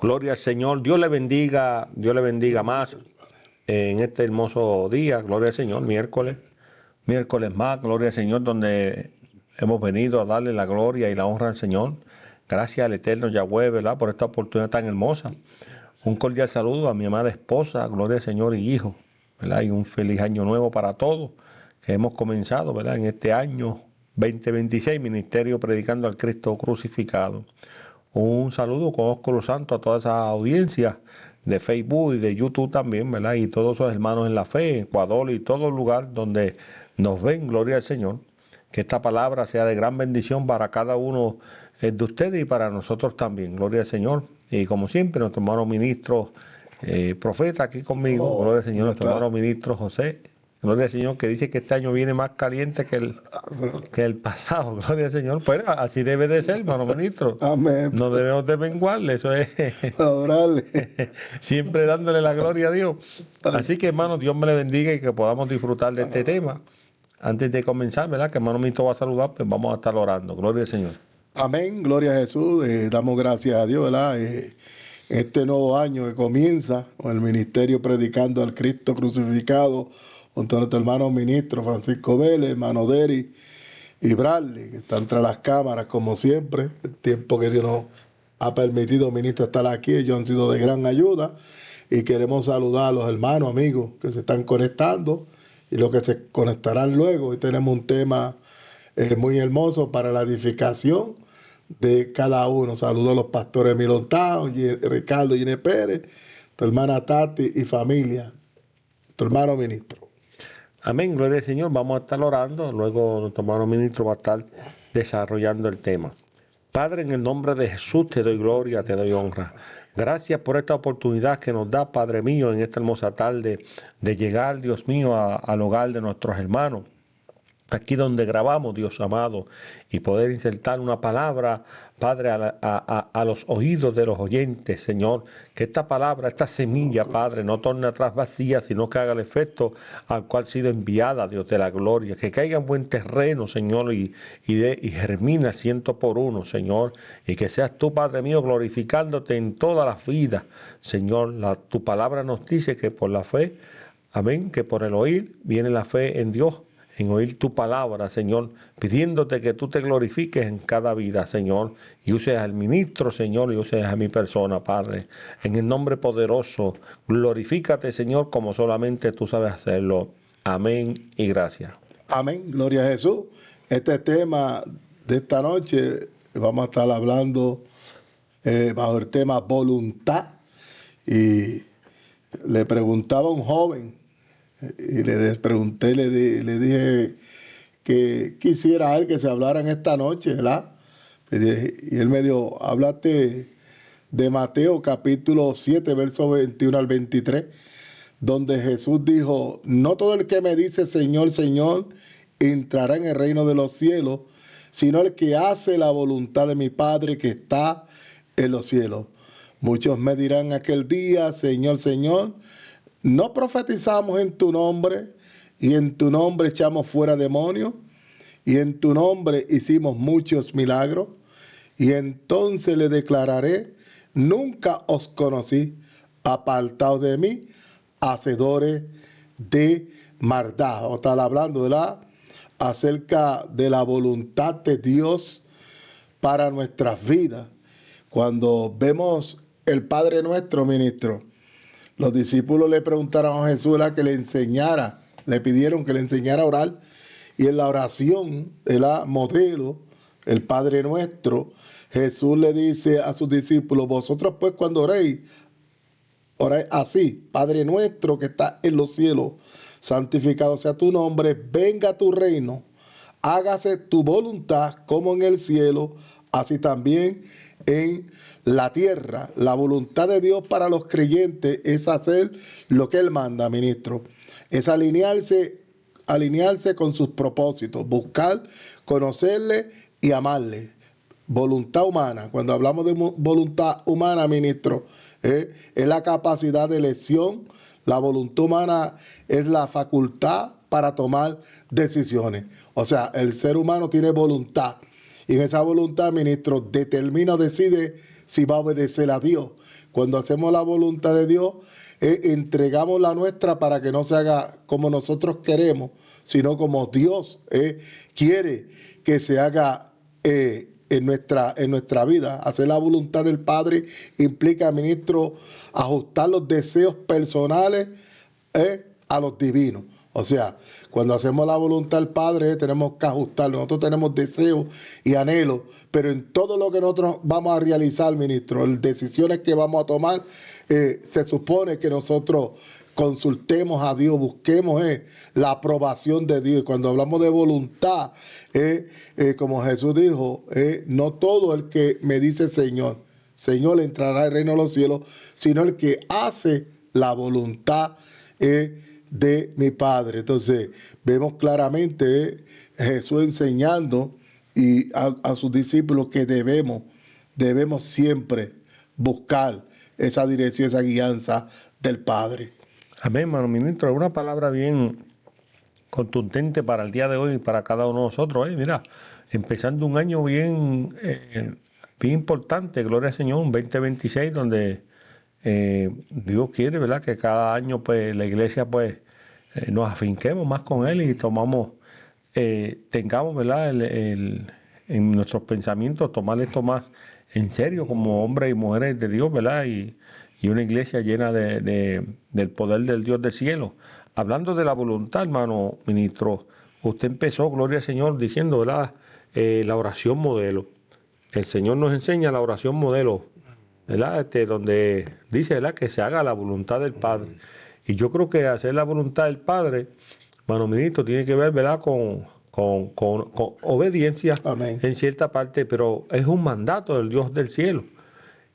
Gloria al Señor. Dios le bendiga más en este hermoso día. Gloria al Señor, miércoles más. Gloria al Señor, donde hemos venido a darle la gloria y la honra al Señor. Gracias al Eterno Yahweh, ¿verdad? Por esta oportunidad tan hermosa. Un cordial saludo a mi amada esposa, gloria al Señor y hijo, ¿verdad? Y un feliz año nuevo para todos que hemos comenzado, ¿verdad? En este año 2026, Ministerio Predicando al Cristo Crucificado. Un saludo con Ósculo Santo a toda esa audiencia de Facebook y de YouTube también, ¿verdad? Y todos esos hermanos en la fe, Ecuador y todo lugar donde nos ven, gloria al Señor. Que esta palabra sea de gran bendición para cada uno de ustedes y para nosotros también, gloria al Señor. Y como siempre, nuestro hermano ministro, profeta aquí conmigo, gloria al Señor, nuestro hermano ministro José. Gloria al Señor, que dice que este año viene más caliente que el pasado. Gloria al Señor. Pues así debe de ser, hermano ministro. Amén. No debemos de menguarle, eso es Adorarle. siempre dándole la gloria a Dios. Así que, hermano, Dios me le bendiga y que podamos disfrutar de este tema. Antes de comenzar, ¿verdad? Que hermano ministro va a saludar, pues vamos a estar orando. Gloria al Señor. Amén. Gloria a Jesús. Damos gracias a Dios, ¿verdad? Este nuevo año que comienza con el ministerio predicando al Cristo crucificado, junto a nuestro hermano ministro Francisco Vélez, hermano Deri y Bradley, que están tras las cámaras como siempre. El tiempo que Dios nos ha permitido, ministro, estar aquí, ellos han sido de gran ayuda. Y queremos saludar a los hermanos, amigos que se están conectando y los que se conectarán luego. Hoy tenemos un tema muy hermoso para la edificación de cada uno. Saludos a los pastores Milontao, Ricardo Gine Pérez, tu hermana Tati y familia, tu hermano ministro. Amén, gloria al Señor. Vamos a estar orando. Luego nuestro hermano ministro va a estar desarrollando el tema. Padre, en el nombre de Jesús te doy gloria, te doy honra. Gracias por esta oportunidad que nos da, Padre mío, en esta hermosa tarde, de llegar, Dios mío, al hogar de nuestros hermanos. Aquí donde grabamos, Dios amado, y poder insertar una palabra, Padre, a los oídos de los oyentes, Señor. Que esta palabra, esta semilla, Padre, no torne atrás vacía, sino que haga el efecto al cual ha sido enviada, Dios de la gloria. Que caiga en buen terreno, Señor, y germine al 100%, Señor. Y que seas tú, Padre mío, glorificándote en todas las vidas, Señor. Tu palabra nos dice que por la fe, amén, que por el oír viene la fe en Dios, en oír tu palabra, Señor, pidiéndote que tú te glorifiques en cada vida, Señor, y uses al ministro, Señor, y uses a mi persona, Padre. En el nombre poderoso, glorifícate, Señor, como solamente tú sabes hacerlo. Amén y gracias. Amén, gloria a Jesús. Este tema de esta noche vamos a estar hablando bajo el tema voluntad. Y le preguntaba a un joven, y le pregunté, le dije que quisiera él que se hablara en esta noche, ¿verdad? Y él me dijo, háblate de Mateo capítulo 7, versos 21 al 23, donde Jesús dijo, no todo el que me dice Señor, Señor, entrará en el reino de los cielos, sino el que hace la voluntad de mi Padre que está en los cielos. Muchos me dirán aquel día, Señor, Señor, no profetizamos en tu nombre, y en tu nombre echamos fuera demonios, y en tu nombre hicimos muchos milagros. Y entonces le declararé, nunca os conocí, apartados de mí, hacedores de maldad. O está hablando, ¿verdad?, acerca de la voluntad de Dios para nuestras vidas. Cuando vemos el Padre Nuestro, ministro, los discípulos le preguntaron a Jesús que le enseñara, le pidieron que le enseñara a orar, y en la oración, el modelo, el Padre Nuestro, Jesús le dice a sus discípulos, vosotros pues cuando oréis, oráis así, Padre Nuestro que está en los cielos, santificado sea tu nombre, venga tu reino, hágase tu voluntad como en el cielo, así también en la tierra. La voluntad de Dios para los creyentes es hacer lo que Él manda, ministro. Es alinearse con sus propósitos, buscar, conocerle y amarle. Voluntad humana. Cuando hablamos de voluntad humana, ministro, es la capacidad de elección. La voluntad humana es la facultad para tomar decisiones. O sea, el ser humano tiene voluntad. Y en esa voluntad, ministro, determina o decide si va a obedecer a Dios. Cuando hacemos la voluntad de Dios, entregamos la nuestra para que no se haga como nosotros queremos, sino como Dios quiere que se haga en nuestra vida. Hacer la voluntad del Padre implica, ministro, ajustar los deseos personales a los divinos. O sea, cuando hacemos la voluntad del Padre, tenemos que ajustar. Nosotros tenemos deseos y anhelos, pero en todo lo que nosotros vamos a realizar, ministro, las decisiones que vamos a tomar, se supone que nosotros consultemos a Dios, busquemos la aprobación de Dios. Y cuando hablamos de voluntad, como Jesús dijo, no todo el que me dice Señor, Señor entrará al reino de los cielos, sino el que hace la voluntad de mi Padre. Entonces, vemos claramente Jesús enseñando y a sus discípulos que debemos siempre buscar esa dirección, esa guianza del Padre. Amén, hermano ministro. Una palabra bien contundente para el día de hoy y para cada uno de nosotros. Mira, empezando un año bien importante, gloria al Señor, un 2026, donde Dios quiere, ¿verdad?, que cada año pues la iglesia pues nos afinquemos más con Él y tengamos, ¿verdad?, en nuestros pensamientos tomar esto más en serio como hombres y mujeres de Dios, ¿verdad?, y una iglesia llena del poder del Dios del cielo. Hablando de la voluntad, hermano ministro, usted empezó, gloria al Señor, diciendo, ¿verdad?, la oración modelo. El Señor nos enseña la oración modelo, ¿verdad?, donde dice, ¿verdad?, que se haga la voluntad del Padre. Y yo creo que hacer la voluntad del Padre, hermano ministro, tiene que ver, ¿verdad?, con obediencia. Amén. En cierta parte, pero es un mandato del Dios del cielo.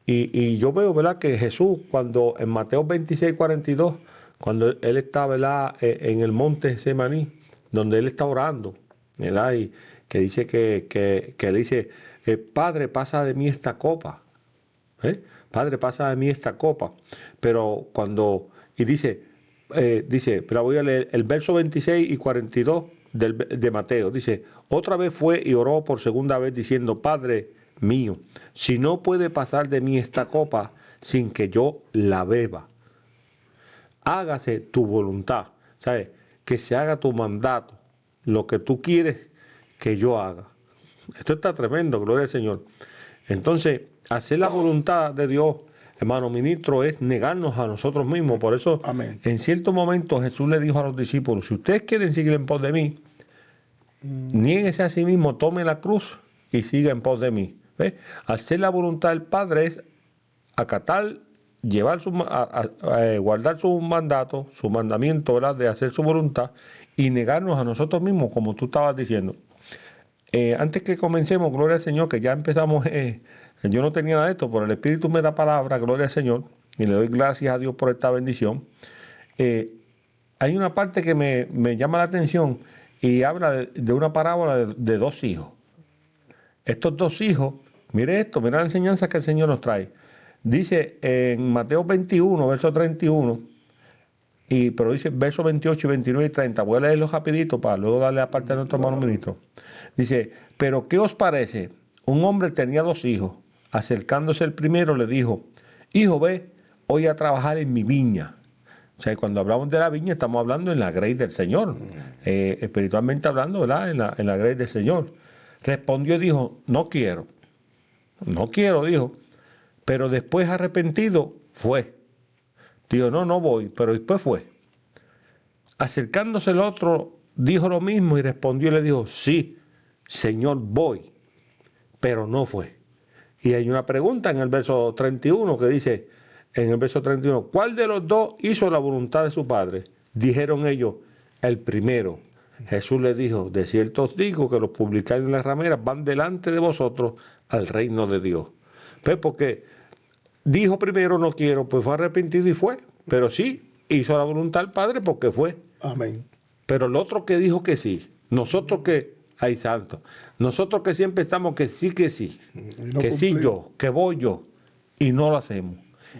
Y yo veo, ¿verdad?, que Jesús, cuando en Mateo 26:42, cuando Él está, ¿verdad?, en el monte Getsemaní, donde Él está orando, ¿verdad?, y que dice que Él dice, Padre, pasa de mí esta copa. Padre, pasa de mí esta copa. Pero pero voy a leer el verso 26 y 42 de Mateo. Dice, otra vez fue y oró por segunda vez diciendo, Padre mío, si no puede pasar de mí esta copa sin que yo la beba, hágase tu voluntad, ¿sabes? Que se haga tu mandato, lo que tú quieres que yo haga. Esto está tremendo, gloria al Señor. Entonces, hacer la voluntad de Dios, hermano ministro, es negarnos a nosotros mismos. Por eso, Amén. En cierto momento Jesús le dijo a los discípulos, si ustedes quieren seguir en pos de mí, niéguese a sí mismo, tome la cruz y siga en pos de mí. ¿Ves? Hacer la voluntad del Padre es acatar, guardar su mandato, su mandamiento, ¿verdad?, de hacer su voluntad y negarnos a nosotros mismos, como tú estabas diciendo. Antes que comencemos, gloria al Señor, que ya empezamos, yo no tenía nada de esto, pero el Espíritu me da palabra, gloria al Señor, y le doy gracias a Dios por esta bendición. Hay una parte que me llama la atención y habla de una parábola de dos hijos. Estos dos hijos, mire esto, mira la enseñanza que el Señor nos trae. Dice en Mateo 21, verso 31, pero dice versos 28, 29 y 30. Voy a leerlo rapidito para luego darle a parte a nuestro hermano ministro. Dice, pero ¿qué os parece? Un hombre tenía dos hijos. Acercándose el primero le dijo, hijo, ve hoy a trabajar en mi viña. O sea, cuando hablamos de la viña estamos hablando en la grey del Señor. Espiritualmente hablando, ¿verdad?, en la grey del Señor. Respondió y dijo, no quiero, dijo. Pero después arrepentido fue. Dijo, no voy, pero después fue. Acercándose el otro, dijo lo mismo y respondió y le dijo, sí, Señor, voy, pero no fue. Y hay una pregunta en el verso 31 que dice, ¿cuál de los dos hizo la voluntad de su padre? Dijeron ellos, el primero. Jesús les dijo, de cierto os digo que los publicanos y las rameras van delante de vosotros al reino de Dios. Pues porque dijo primero no quiero, pues fue arrepentido y fue. Pero sí, hizo la voluntad del Padre porque fue. Amén. Pero el otro que dijo que sí, nosotros que, ay santo, nosotros que siempre estamos que sí, no que sí yo, que voy yo, y no lo hacemos.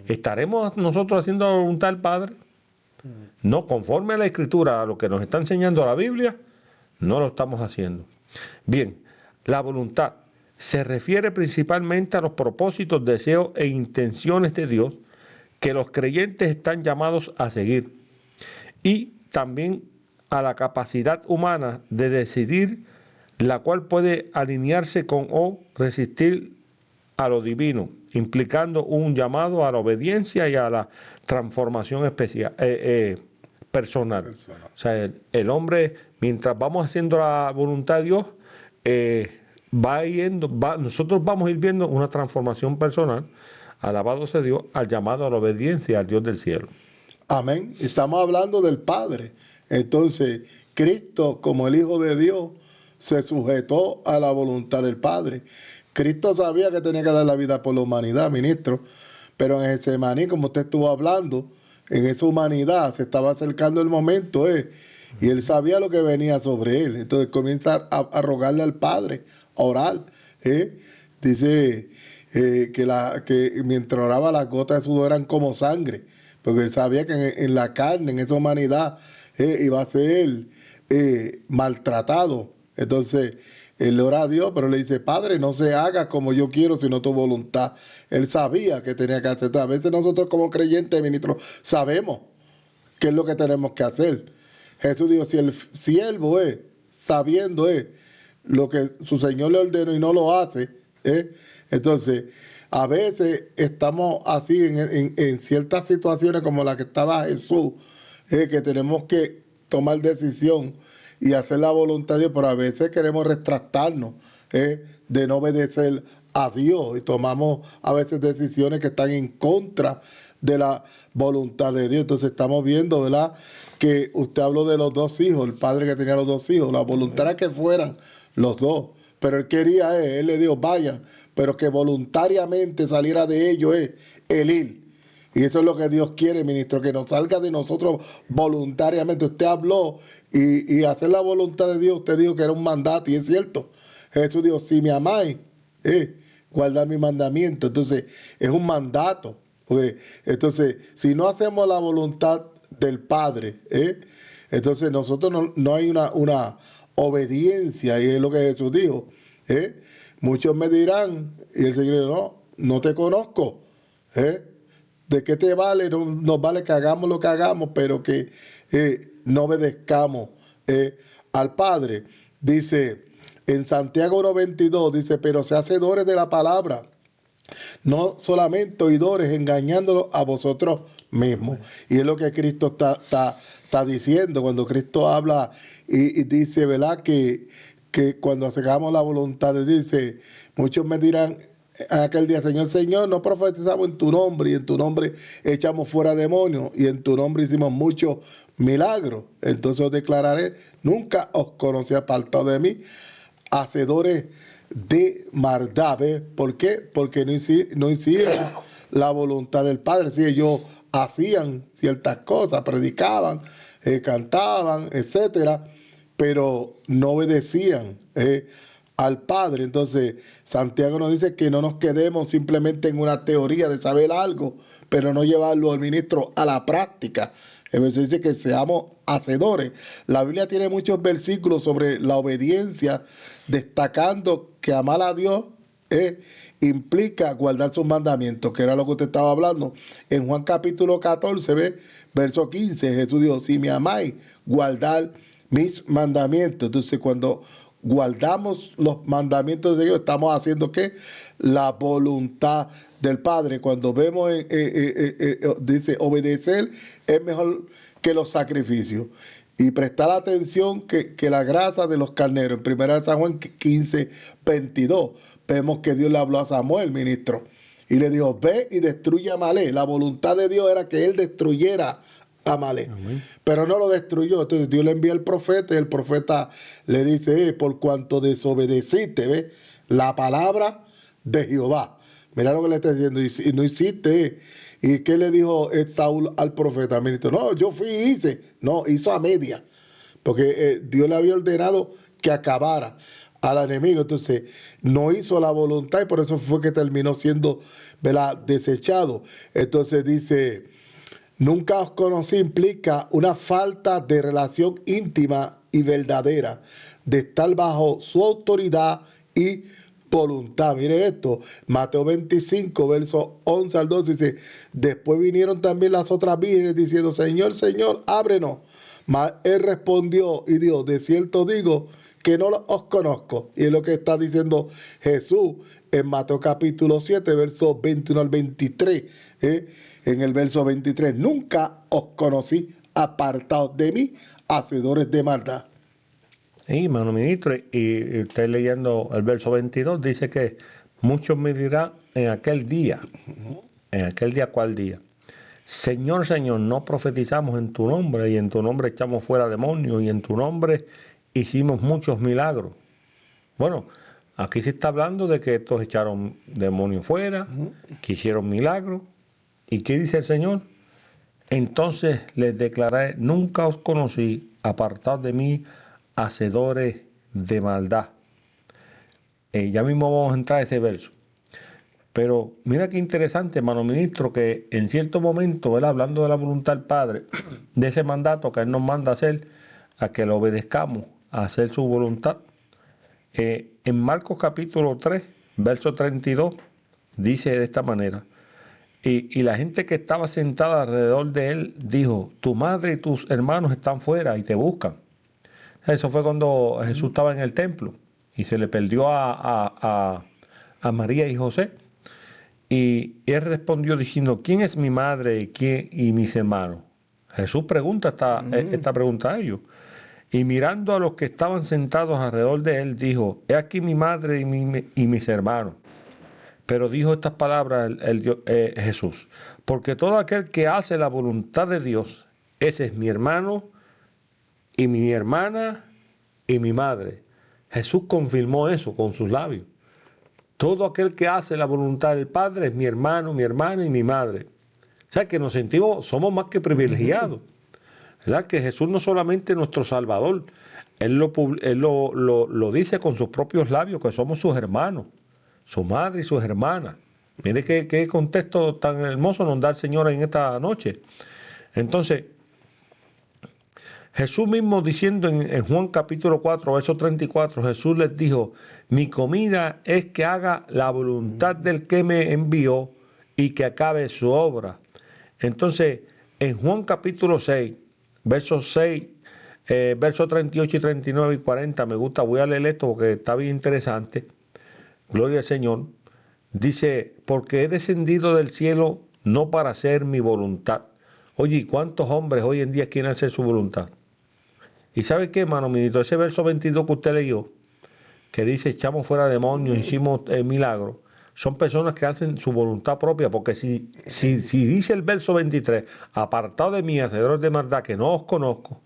¿Estaremos nosotros haciendo la voluntad del Padre? No, conforme a la Escritura, a lo que nos está enseñando la Biblia, no lo estamos haciendo. Bien, la voluntad. se refiere principalmente a los propósitos, deseos e intenciones de Dios que los creyentes están llamados a seguir, y también a la capacidad humana de decidir, la cual puede alinearse con o resistir a lo divino, implicando un llamado a la obediencia y a la transformación personal. O sea, el hombre, mientras vamos haciendo la voluntad de Dios, nosotros vamos a ir viendo una transformación personal, alabado sea Dios, al llamado a la obediencia al Dios del cielo. Amén. Estamos hablando del Padre. Entonces, Cristo, como el Hijo de Dios, se sujetó a la voluntad del Padre. Cristo sabía que tenía que dar la vida por la humanidad, ministro, pero en Getsemaní, como usted estuvo hablando, en esa humanidad se estaba acercando el momento, y él sabía lo que venía sobre él. Entonces comienza a rogarle al Padre, a orar. Dice que mientras oraba, las gotas de sudor eran como sangre, porque él sabía que en la carne, en esa humanidad, iba a ser maltratado. Entonces él le ora a Dios, pero le dice: Padre, no se haga como yo quiero, sino tu voluntad. Él sabía que tenía que hacer. Entonces, a veces nosotros como creyentes, ministros, sabemos qué es lo que tenemos que hacer. Jesús dijo: si el siervo sabiendo lo que su Señor le ordenó y no lo hace, entonces a veces estamos así en ciertas situaciones como la que estaba Jesús, que tenemos que tomar decisión y hacer la voluntad de Dios, pero a veces queremos retractarnos de no obedecer a Dios y tomamos a veces decisiones que están en contra de la voluntad de Dios. Entonces estamos viendo, ¿verdad?, que usted habló de los dos hijos, el padre que tenía los dos hijos, la voluntad era que fueran los dos, pero él quería, él le dijo: vayan, pero que voluntariamente saliera de ellos el ir. Y eso es lo que Dios quiere, ministro, que nos salga de nosotros voluntariamente. Usted habló y hacer la voluntad de Dios, usted dijo que era un mandato, y es cierto. Jesús dijo: si me amáis, guardad mi mandamiento. Entonces, es un mandato. Entonces, si no hacemos la voluntad del Padre, entonces nosotros no hay una obediencia, y es lo que Jesús dijo. Muchos me dirán, y el Señor dijo: no te conozco. ¿De qué te vale? No, nos vale que hagamos lo que hagamos, pero que no obedezcamos al Padre. Dice en Santiago 1:22, dice: pero se hacedores de la palabra, no solamente oidores, engañándolos a vosotros mismos. Y es lo que Cristo está diciendo cuando Cristo habla y dice, ¿verdad?, que cuando hagamos la voluntad de Dios, dice: muchos me dirán aquel día: Señor, Señor, no profetizamos en tu nombre, y en tu nombre echamos fuera demonios, y en tu nombre hicimos muchos milagros. Entonces os declararé: nunca os conocí, apartado de mí, hacedores de maldad. ¿Por qué? Porque no hicieron la voluntad del Padre. Si ellos hacían ciertas cosas, predicaban, cantaban, etcétera, pero no obedecían al Padre. Entonces Santiago nos dice que no nos quedemos simplemente en una teoría de saber algo, pero no llevarlo al ministro a la práctica. Se dice que seamos hacedores. La Biblia tiene muchos versículos sobre la obediencia, destacando que amar a Dios implica guardar sus mandamientos, que era lo que usted estaba hablando. En Juan capítulo 14, verso 15, Jesús dijo: si me amáis, guardad mis mandamientos. Entonces, cuando guardamos los mandamientos de Dios, estamos haciendo ¿qué? La voluntad del Padre. Cuando vemos, dice: obedecer es mejor que los sacrificios. Y prestar atención que la grasa de los carneros. En 1 San Juan 15:22, vemos que Dios le habló a Samuel, ministro, y le dijo: ve y destruye a Amalek. La voluntad de Dios era que él destruyera a Amalek, pero no lo destruyó. Entonces Dios le envía al profeta, y el profeta le dice: por cuanto desobedeciste la palabra de Jehová. Mira lo que le está diciendo: y no hiciste. ¿Y qué le dijo Saúl al profeta, ministro? No, yo fui y hice. No, hizo a media, porque Dios le había ordenado que acabara al enemigo. Entonces no hizo la voluntad, y por eso fue que terminó siendo, ¿verdad?, desechado. Entonces dice: nunca os conocí implica una falta de relación íntima y verdadera, de estar bajo su autoridad y voluntad. Mire esto, Mateo 25, versos 11 al 12, dice, después vinieron también las otras vírgenes diciendo, Señor, Señor, ábrenos. Mas él respondió y dijo, de cierto digo que no os conozco. Y es lo que está diciendo Jesús en Mateo capítulo 7, versos 21 al 23. En el verso 23, nunca os conocí, apartados de mí, hacedores de maldad. Sí, hermano ministro, y usted leyendo el verso 22, dice que muchos me dirán en aquel día, ¿cuál día? Señor, Señor, no profetizamos en tu nombre, y en tu nombre echamos fuera demonios, y en tu nombre hicimos muchos milagros. Bueno, aquí se está hablando de que estos echaron demonios fuera, que hicieron milagros. ¿Y qué dice el Señor? Entonces les declaré, nunca os conocí, apartados de mí, hacedores de maldad. Ya mismo vamos a entrar a ese verso. Pero mira qué interesante, hermano ministro, que en cierto momento, él hablando de la voluntad del Padre, de ese mandato que él nos manda a hacer, a que lo obedezcamos, a hacer su voluntad. En Marcos capítulo 3, verso 32, dice de esta manera, y la gente que estaba sentada alrededor de él dijo, tu madre y tus hermanos están fuera y te buscan. Eso fue cuando Jesús estaba en el templo y se le perdió a María y José. Y él respondió diciendo, ¿quién es mi madre y mis hermanos? Jesús pregunta esta pregunta a ellos. Y mirando a los que estaban sentados alrededor de él, dijo, he aquí mi madre y mis hermanos. Pero dijo estas palabras Jesús, porque todo aquel que hace la voluntad de Dios, ese es mi hermano y mi hermana y mi madre. Jesús confirmó eso con sus labios. Todo aquel que hace la voluntad del Padre es mi hermano, mi hermana y mi madre. O sea que nos sentimos, somos más que privilegiados. ¿Verdad? Que Jesús no solamente es nuestro Salvador, Él lo dice con sus propios labios, que somos sus hermanos, su madre y sus hermanas. Mire qué contexto tan hermoso nos da el Señor en esta noche. Entonces, Jesús mismo diciendo en Juan capítulo 4, verso 34, Jesús les dijo, mi comida es que haga la voluntad del que me envió y que acabe su obra. Entonces, en Juan capítulo 6, versos 6, versos 38 y 39 y 40, me gusta, voy a leer esto porque está bien interesante. Gloria al Señor. Dice, porque he descendido del cielo no para hacer mi voluntad. Oye, ¿y cuántos hombres hoy en día quieren hacer su voluntad? ¿Y sabe qué, hermano ministro? Ese verso 22 que usted leyó, que dice, echamos fuera demonios, hicimos milagros, son personas que hacen su voluntad propia, porque si dice el verso 23, apartado de mí, hacedores de maldad, que no os conozco,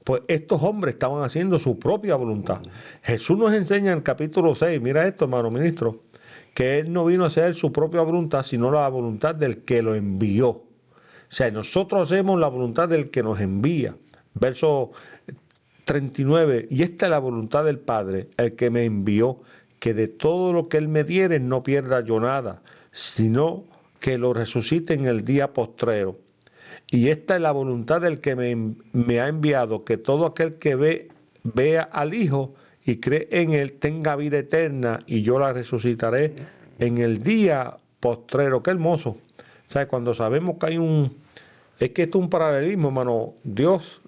pues estos hombres estaban haciendo su propia voluntad. Jesús nos enseña en el capítulo 6, mira esto, hermano ministro, que Él no vino a hacer su propia voluntad, sino la voluntad del que lo envió. O sea, nosotros hacemos la voluntad del que nos envía. Verso 39, y esta es la voluntad del Padre, el que me envió, que de todo lo que Él me diere no pierda yo nada, sino que lo resucite en el día postrero. Y esta es la voluntad del que me ha enviado, que todo aquel que vea al Hijo y cree en Él tenga vida eterna, y yo la resucitaré en el día postrero. Qué hermoso. O sea, cuando sabemos que hay es que esto es un paralelismo, hermano. Dios,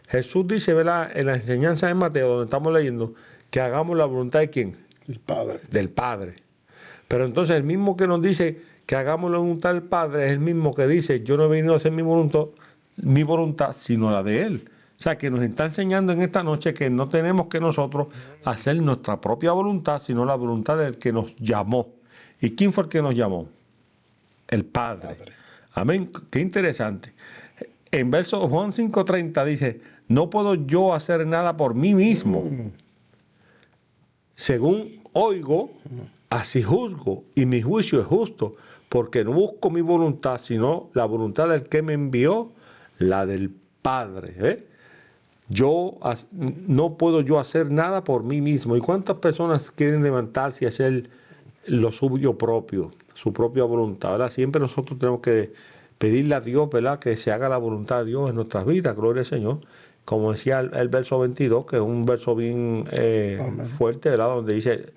Jesús dice, ¿verdad?, en la enseñanza de Mateo, donde estamos leyendo, que hagamos la voluntad de ¿quién? El Padre. Del Padre. Pero entonces el mismo que nos dice que hagamos la voluntad del Padre es el mismo que dice, yo no he venido a hacer mi voluntad, sino la de Él. O sea, que nos está enseñando en esta noche que no tenemos que nosotros hacer nuestra propia voluntad, sino la voluntad del que nos llamó. ¿Y quién fue el que nos llamó? El Padre. Amén. Qué interesante. En verso Juan 5:30 dice, no puedo yo hacer nada por mí mismo. Según oigo, así juzgo, y mi juicio es justo, porque no busco mi voluntad, sino la voluntad del que me envió, la del Padre. No puedo yo hacer nada por mí mismo. ¿Y cuántas personas quieren levantarse y hacer lo suyo propio, su propia voluntad? Ahora siempre nosotros tenemos que pedirle a Dios, ¿verdad?, que se haga la voluntad de Dios en nuestras vidas, gloria al Señor. Como decía el verso 22, que es un verso bien fuerte, ¿verdad?, donde dice,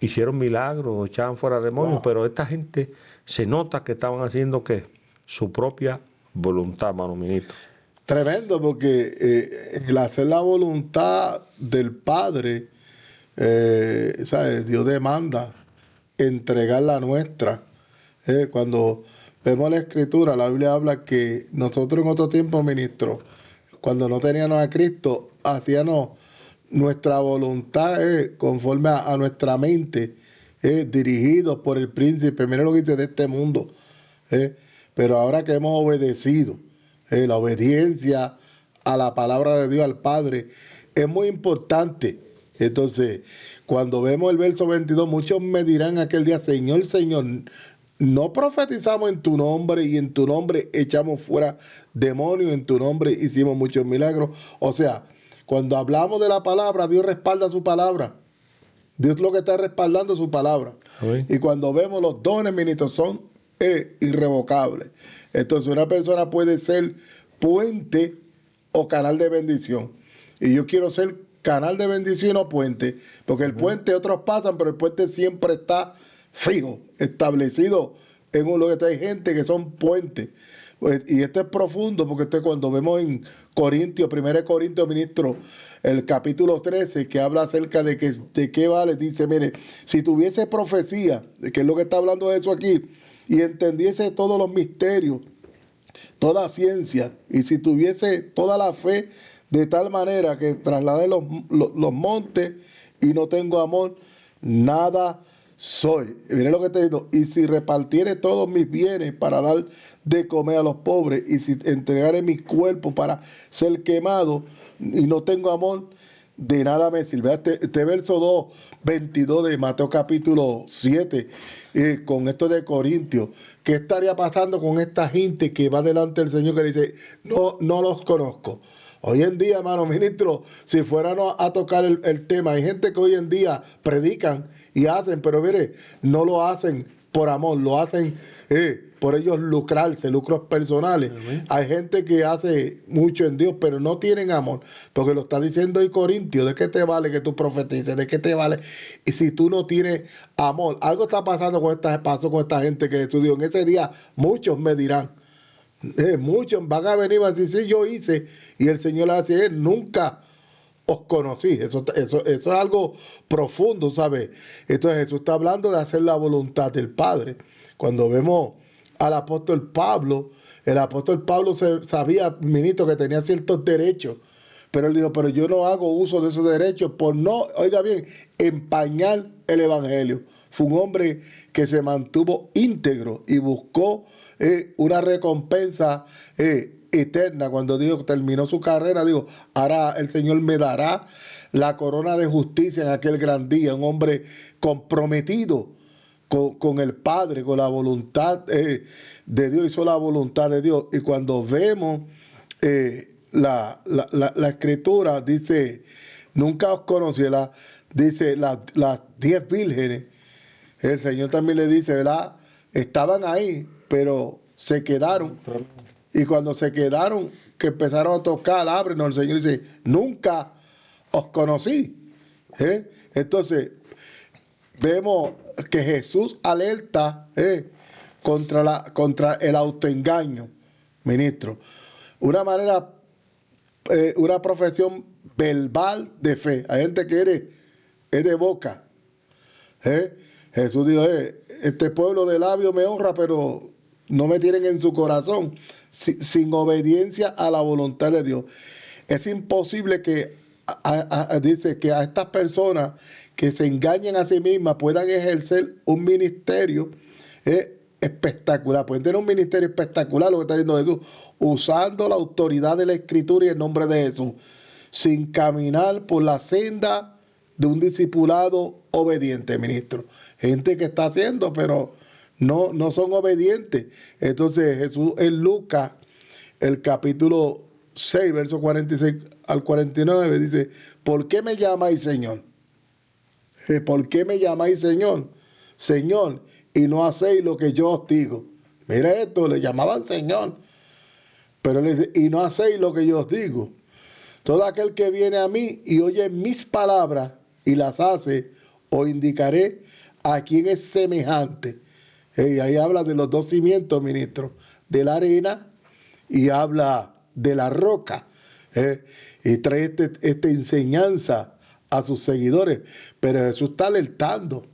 hicieron milagros, echaban fuera demonios, Wow. pero esta gente se nota que estaban haciendo que su propia voluntad, hermano ministro. Tremendo, porque el hacer la voluntad del Padre, ¿sabes? Dios demanda entregar la nuestra. Cuando vemos la Escritura, la Biblia habla que nosotros en otro tiempo, ministro, cuando no teníamos a Cristo, hacíamos nuestra voluntad conforme a nuestra mente, dirigidos por el príncipe. Mira lo que dice de este mundo. ¿eh? Pero ahora que hemos obedecido, la obediencia a la palabra de Dios, al Padre, es muy importante. Entonces, cuando vemos el verso 22, muchos me dirán aquel día, Señor, Señor, no profetizamos en tu nombre y en tu nombre echamos fuera demonios, en tu nombre hicimos muchos milagros. O sea, cuando hablamos de la palabra, Dios respalda su palabra. Dios lo que está respaldando es su palabra. Amén. Y cuando vemos los dones, ministros, son irrevocables. Entonces una persona puede ser puente o canal de bendición. Y yo quiero ser canal de bendición o puente, porque el puente otros pasan, pero el puente siempre está fijo, establecido en un lugar. Hay gente que son puentes. Pues, y esto es profundo, porque esto es cuando vemos en Corintios, 1 Corintios, ministro, el capítulo 13, que habla acerca de qué vale, dice, mire, si tuviese profecía, que es lo que está hablando de eso aquí, y entendiese todos los misterios, toda ciencia, y si tuviese toda la fe de tal manera que trasladé los montes y no tengo amor, nada soy. Mire lo que te digo, y si repartiere todos mis bienes para dar de comer a los pobres, y si entregare mi cuerpo para ser quemado y no tengo amor, de nada me sirve. Este verso 2, 22 de Mateo capítulo 7, con esto de Corintios. ¿Qué estaría pasando con esta gente que va delante del Señor que dice, no los conozco? Hoy en día, hermano ministro, si fuéramos a tocar el tema, hay gente que hoy en día predican y hacen, pero mire, no lo hacen por amor, lo hacen por ellos lucrarse, lucros personales. Amén. Hay gente que hace mucho en Dios, pero no tienen amor, porque lo está diciendo hoy Corintios, ¿de qué te vale que tú profetices? ¿De qué te vale? Y si tú no tienes amor, algo está pasando pasó con esta gente que estudió. En ese día muchos me dirán, muchos van a venir y van a decir, sí, yo hice, y el Señor le va a decir, nunca os conocí. Eso es algo profundo, ¿sabes? Entonces Jesús está hablando de hacer la voluntad del Padre. Cuando vemos al apóstol Pablo, el apóstol Pablo sabía, ministro, que tenía ciertos derechos, pero él dijo, pero yo no hago uso de esos derechos por no, oiga bien, empañar el evangelio. Fue un hombre que se mantuvo íntegro y buscó una recompensa eterna. Cuando dijo que terminó su carrera, dijo, ahora el Señor me dará la corona de justicia en aquel gran día. Un hombre comprometido con el Padre, con la voluntad de Dios, hizo la voluntad de Dios. Y cuando vemos la escritura, dice, nunca os conocí, dice las 10 vírgenes, el Señor también le dice, ¿verdad? Estaban ahí, pero se quedaron. Y cuando se quedaron, que empezaron a tocar, ábrenos, el Señor dice, nunca os conocí. Entonces, vemos que Jesús alerta contra el autoengaño, ministro. Una manera, una profesión verbal de fe. Hay gente que es de boca. Jesús dijo, este pueblo de labios me honra, pero no me tienen en su corazón, sin obediencia a la voluntad de Dios. Es imposible que, dice, que a estas personas que se engañan a sí mismas puedan ejercer un ministerio espectacular. Pueden tener un ministerio espectacular, lo que está diciendo Jesús, usando la autoridad de la Escritura y el nombre de Jesús, sin caminar por la senda de un discipulado obediente, ministro. Gente que está haciendo, pero no son obedientes. Entonces Jesús en Lucas, el capítulo 6, verso 46 al 49, dice, ¿por qué me llamáis Señor? ¿Por qué me llamáis Señor? Señor, y no hacéis lo que yo os digo. Mira esto, le llamaban Señor. Pero le dice, y no hacéis lo que yo os digo. Todo aquel que viene a mí y oye mis palabras y las hace, os indicaré ¿a quién es semejante? Y ahí habla de los dos cimientos, ministro, de la arena y habla de la roca. Y trae esta enseñanza a sus seguidores. Pero Jesús está alertando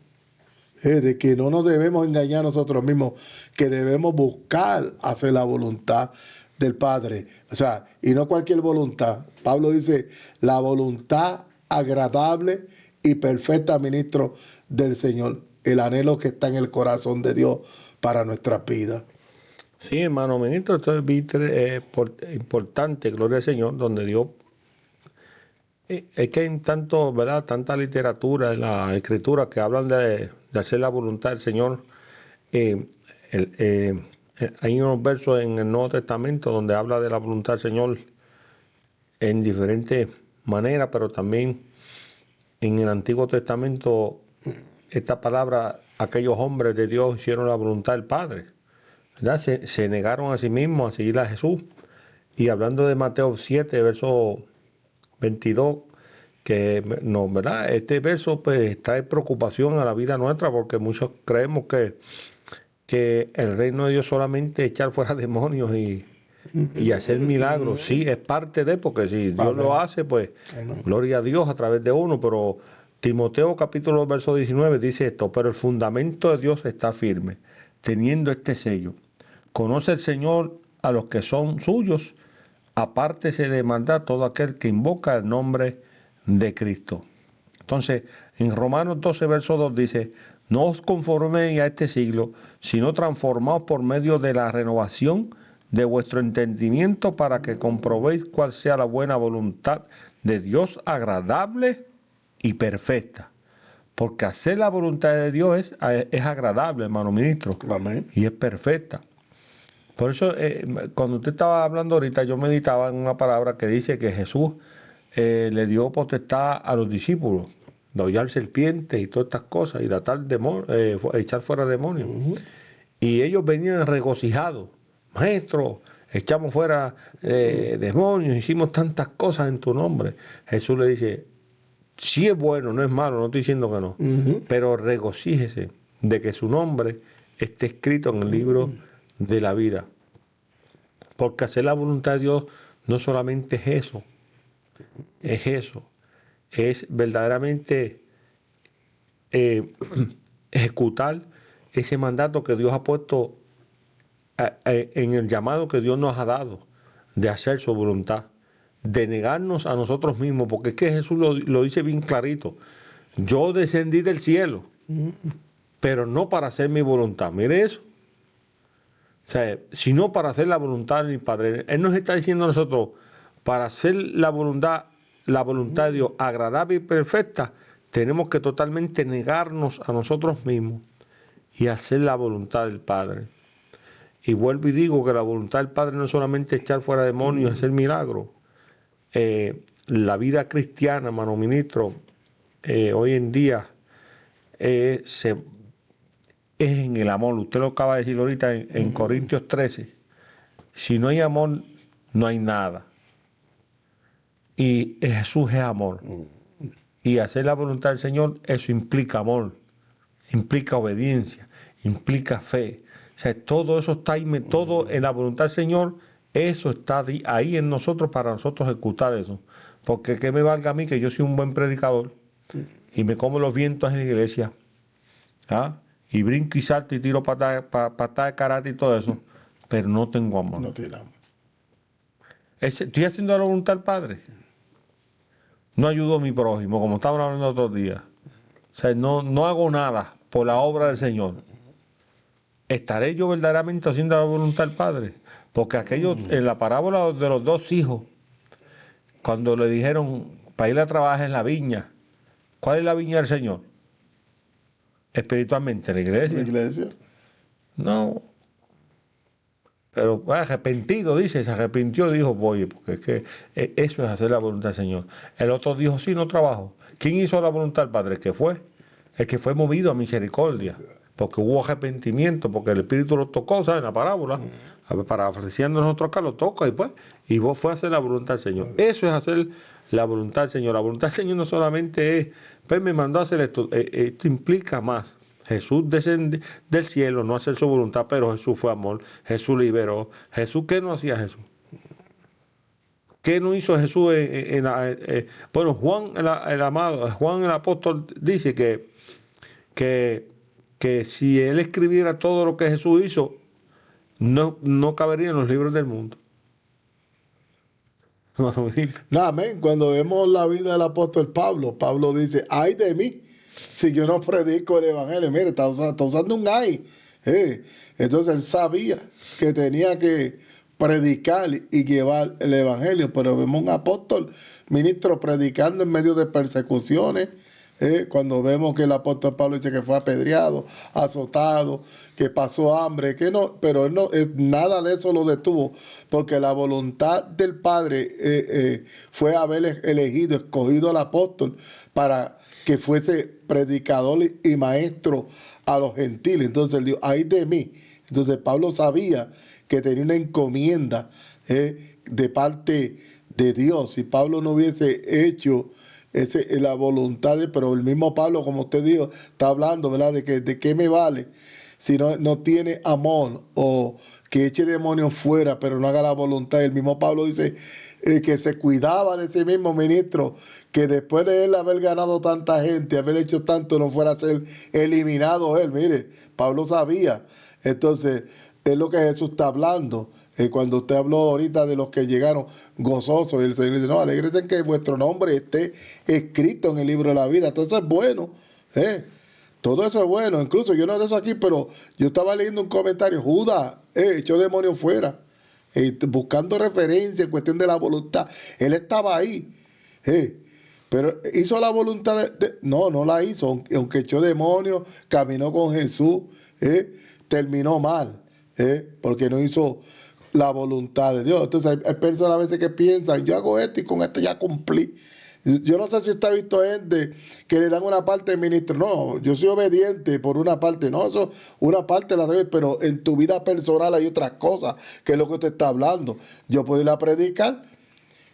de que no nos debemos engañar nosotros mismos, que debemos buscar hacer la voluntad del Padre. O sea, y no cualquier voluntad. Pablo dice, la voluntad agradable y perfecta, ministro, del Señor. El anhelo que está en el corazón de Dios para nuestras vidas. Sí, hermano ministro, esto es importante, gloria al Señor, donde Dios. Es que hay tanto, ¿verdad? Tanta literatura en la escritura que hablan de hacer la voluntad del Señor. Eh, hay unos versos en el Nuevo Testamento donde habla de la voluntad del Señor en diferentes maneras, pero también en el Antiguo Testamento esta palabra, aquellos hombres de Dios hicieron la voluntad del Padre, ¿verdad? Se negaron a sí mismos a seguir a Jesús. Y hablando de Mateo 7, verso 22, que no, ¿verdad? Este verso pues trae preocupación a la vida nuestra porque muchos creemos que el reino de Dios solamente es echar fuera demonios y hacer milagros. Sí, es parte de, porque si Dios lo hace, pues gloria a Dios a través de uno, pero Timoteo capítulo 2, verso 19 dice esto, pero el fundamento de Dios está firme, teniendo este sello. Conoce el Señor a los que son suyos, apártese de maldad todo aquel que invoca el nombre de Cristo. Entonces, en Romanos 12, verso 2 dice, no os conforméis a este siglo, sino transformaos por medio de la renovación de vuestro entendimiento para que comprobéis cuál sea la buena voluntad de Dios agradable y perfecta. Porque hacer la voluntad de Dios es agradable, hermano ministro. Amén. Y es perfecta. Por eso, cuando usted estaba hablando ahorita, yo meditaba en una palabra que dice que Jesús le dio potestad a los discípulos de hollar serpientes y todas estas cosas y de echar fuera demonios. Y ellos venían regocijados. Maestro, echamos fuera demonios, hicimos tantas cosas en tu nombre. Jesús le dice, sí es bueno, no es malo, no estoy diciendo que no, pero regocíjese de que su nombre esté escrito en el libro de la vida. Porque hacer la voluntad de Dios no solamente es eso, es verdaderamente ejecutar ese mandato que Dios ha puesto en el llamado que Dios nos ha dado de hacer su voluntad, de negarnos a nosotros mismos, porque es que Jesús lo dice bien clarito, yo descendí del cielo, pero no para hacer mi voluntad, mire eso. O sea, sino para hacer la voluntad de mi Padre. Él nos está diciendo a nosotros, para hacer la voluntad de Dios agradable y perfecta, tenemos que totalmente negarnos a nosotros mismos y hacer la voluntad del Padre. Y vuelvo y digo que la voluntad del Padre no es solamente echar fuera demonios y hacer milagros. La vida cristiana, hermano ministro, hoy en día es en el amor. Usted lo acaba de decir ahorita en Corintios 13. Si no hay amor, no hay nada. Y Jesús es amor. Y hacer la voluntad del Señor, eso implica amor, implica obediencia, implica fe. O sea, todo eso está ahí, todo en la voluntad del Señor, eso está ahí en nosotros para nosotros ejecutar eso. Porque que me valga a mí que yo soy un buen predicador y me como los vientos en la iglesia, ¿ah? Y brinco y salto y tiro patada de karate y todo eso, pero no tengo amor. No tiene amor. Estoy haciendo la voluntad del Padre. No ayudo a mi prójimo, como estábamos hablando otros días. O sea, no hago nada por la obra del Señor. ¿Estaré yo verdaderamente haciendo la voluntad del Padre? Porque aquellos, en la parábola de los dos hijos, cuando le dijeron para ir a trabajar en la viña, ¿cuál es la viña del Señor? Espiritualmente, la iglesia. ¿La iglesia? No. Pero arrepentido, dice, se arrepintió, dijo, voy, porque es que eso es hacer la voluntad del Señor. El otro dijo, sí, no trabajo. ¿Quién hizo la voluntad del Padre? El que fue movido a misericordia, porque hubo arrepentimiento, porque el Espíritu lo tocó, ¿sabes? En la parábola, parafraseando nosotros acá, lo toca y vos fue a hacer la voluntad del Señor. Eso es hacer la voluntad del Señor. La voluntad del Señor no solamente es, pues me mandó a hacer esto, esto implica más. Jesús descendió del cielo, no hacer su voluntad, pero Jesús fue amor, Jesús liberó. Jesús, ¿qué no hacía Jesús? ¿Qué no hizo Jesús bueno, Juan el amado, Juan el apóstol dice que, que si él escribiera todo lo que Jesús hizo, no cabería en los libros del mundo. No, amén. Cuando vemos la vida del apóstol Pablo, Pablo dice, ay de mí, si yo no predico el evangelio. Mire, está usando un ay. Entonces él sabía que tenía que predicar y llevar el evangelio, pero vemos un apóstol, ministro, predicando en medio de persecuciones. Cuando vemos que el apóstol Pablo dice que fue apedreado, azotado, que pasó hambre, que no, pero él no, nada de eso lo detuvo, porque la voluntad del Padre fue haber elegido, escogido al apóstol para que fuese predicador y maestro a los gentiles. Entonces él dijo, ay de mí. Entonces Pablo sabía que tenía una encomienda de parte de Dios. Si Pablo no hubiese hecho la voluntad pero el mismo Pablo, como usted dijo, está hablando, ¿verdad? De qué me vale si no tiene amor, o que eche demonios fuera, pero no haga la voluntad. El mismo Pablo dice que se cuidaba de sí mismo, ministro, que después de él haber ganado tanta gente, haber hecho tanto, no fuera a ser eliminado él. Mire, Pablo sabía. Entonces, es lo que Jesús está hablando. Cuando usted habló ahorita de los que llegaron gozosos, y el Señor dice, no, alégrese en que vuestro nombre esté escrito en el libro de la vida. Todo eso es bueno. Todo eso es bueno. Incluso yo no de eso aquí, pero yo estaba leyendo un comentario. Judas echó demonios fuera, buscando referencia en cuestión de la voluntad. Él estaba ahí. Pero hizo la voluntad no la hizo. Aunque echó demonios, caminó con Jesús, terminó mal, porque no hizo la voluntad de Dios. Entonces hay personas a veces que piensan, yo hago esto y con esto ya cumplí. Yo no sé si usted ha visto gente que le dan una parte de ministro. No, yo soy obediente por una parte. No, eso una parte la doy, pero en tu vida personal hay otras cosas, que es lo que usted está hablando. Yo puedo ir a predicar,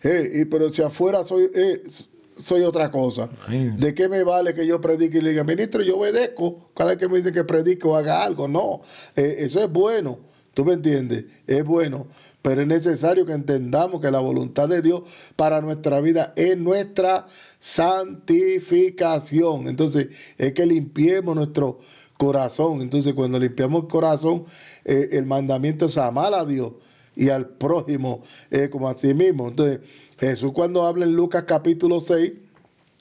pero si afuera soy otra cosa. ¿De qué me vale que yo predique y le diga, ministro, yo obedezco cada vez que me dice que predique o haga algo? No, eso es bueno. ¿Tú me entiendes? Es bueno, pero es necesario que entendamos que la voluntad de Dios para nuestra vida es nuestra santificación. Entonces, es que limpiemos nuestro corazón. Entonces, cuando limpiamos el corazón, el mandamiento es amar a Dios y al prójimo como a sí mismo. Entonces, Jesús, cuando habla en Lucas capítulo 6,